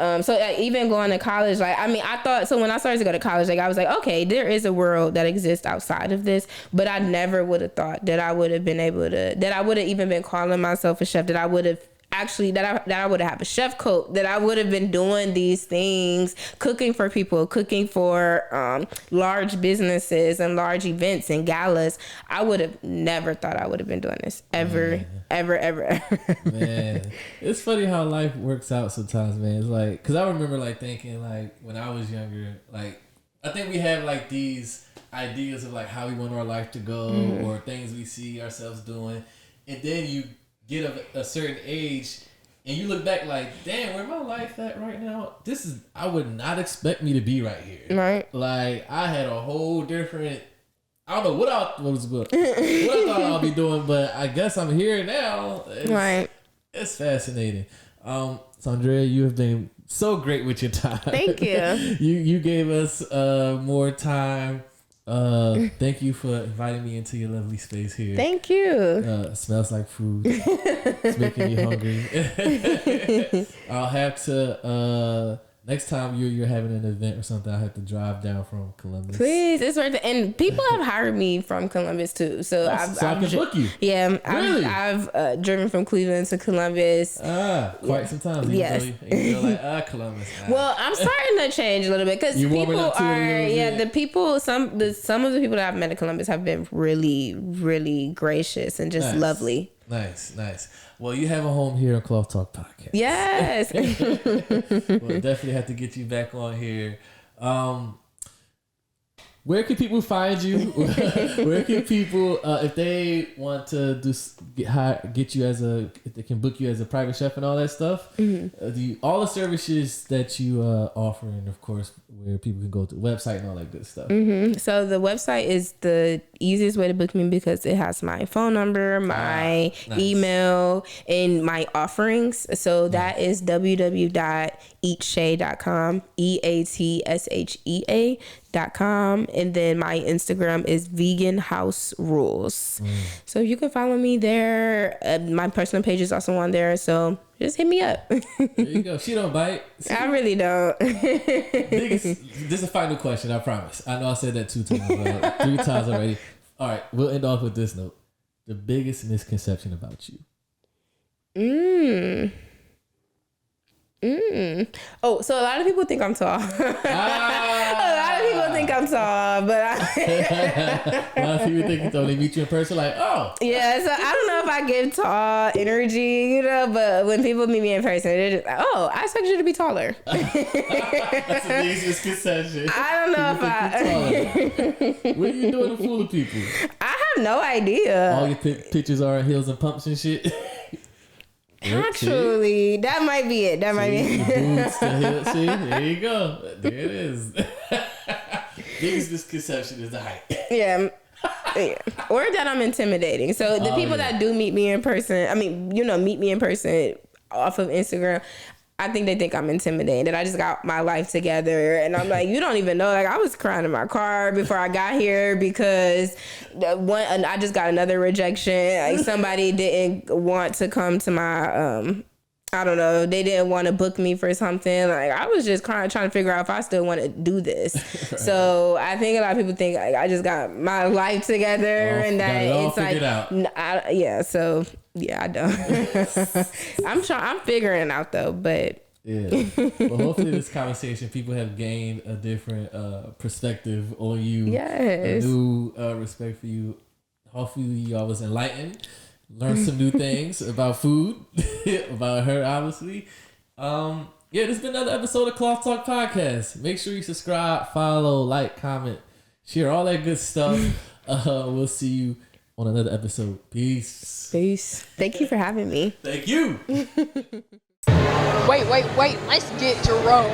even going to college, like, I mean, I thought, so when I started to go to college, like, I was like, okay, there is a world that exists outside of this, but I never would have thought that I would have been able to, that I would have even been calling myself a chef, that I would have actually, that I would have a chef coat, that I would have been doing these things, cooking for people, cooking for large businesses and large events and galas. I would have never thought I would have been doing this ever. Man, it's funny how life works out sometimes, man. It's like, because I remember like thinking like when I was younger, like I think we have like these ideas of like how we want our life to go, or things we see ourselves doing, and then you get a certain age and you look back like, damn, where my life at right now? I would not expect me to be right here. Right. Like, I had a whole different, I don't know what I thought I'll be doing, but I guess I'm here now. It's fascinating. Chaundrea, you have been so great with your time. Thank you. You gave us more time. Thank you for inviting me into your lovely space here. Thank you. It smells like food. It's making me hungry. I'll have to next time you're having an event or something, I'll have to drive down from Columbus. Please, it's worth it. And people have hired me from Columbus too, so I can book you. Yeah, really? I've driven from Cleveland to Columbus. Quite some times. Yes. You're like Columbus. Well, I'm starting to change a little bit, because people are the people. Some of the people that I've met in Columbus have been really, really gracious and just lovely. Nice. Well, you have a home here on Cloth Talk Podcast. Yes. We'll definitely have to get you back on here. Where can people find you? Where can people, if they want to get you if they can book you as a private chef and all that stuff, all the services that you offer, and of course, where people can go to the website and all that good stuff. So the website is the easiest way to book me because it has my phone number, my email, and my offerings. So that is www.eatshay.com, EATSHEA.com, and then my Instagram is Vegan House Rules. So you can follow me there. My personal page is also on there, so just hit me up. There you go. She don't bite. I really don't. This is a final question, I promise. I know I said that 2 times, but 3 times already. All right, we'll end off with this note. The biggest misconception about you. Oh, so a lot of people think I'm tall. A lot of people think I'm tall, but a lot of people think they meet you in person like, oh. Yeah, so I don't know if I give tall energy, but when people meet me in person, they're just like, oh, I expect you to be taller. That's the biggest misconception. I don't know What are you doing to fool the people? I have no idea. All your pictures are in heels and pumps and shit. Actually, that might be it. That might be it. Boots, the heel, see? There you go. There it is. Biggest misconception is the height. Yeah. Or that I'm intimidating. So the people that do meet me in person, meet me in person off of Instagram, I think I'm intimidating, that I just got my life together. And I'm like, you don't even know. Like, I was crying in my car before I got here because I just got another rejection. Like, somebody didn't want to come to my, I don't know, they didn't want to book me for something. Like, I was just trying to figure out if I still want to do this. Right. So I think a lot of people think I just got my life together and that it's like, I don't. I'm figuring it out though, but yeah. Well, hopefully this conversation, people have gained a different perspective on you. Yes. A new respect for you. Hopefully y'all was enlightened. Learn some new things about food, about her, obviously. This has been another episode of Cloth Talk Podcast. Make sure you subscribe, follow, like, comment, share, all that good stuff. We'll see you on another episode. Peace. Thank you for having me. Thank you. Wait. Let's get Jerome.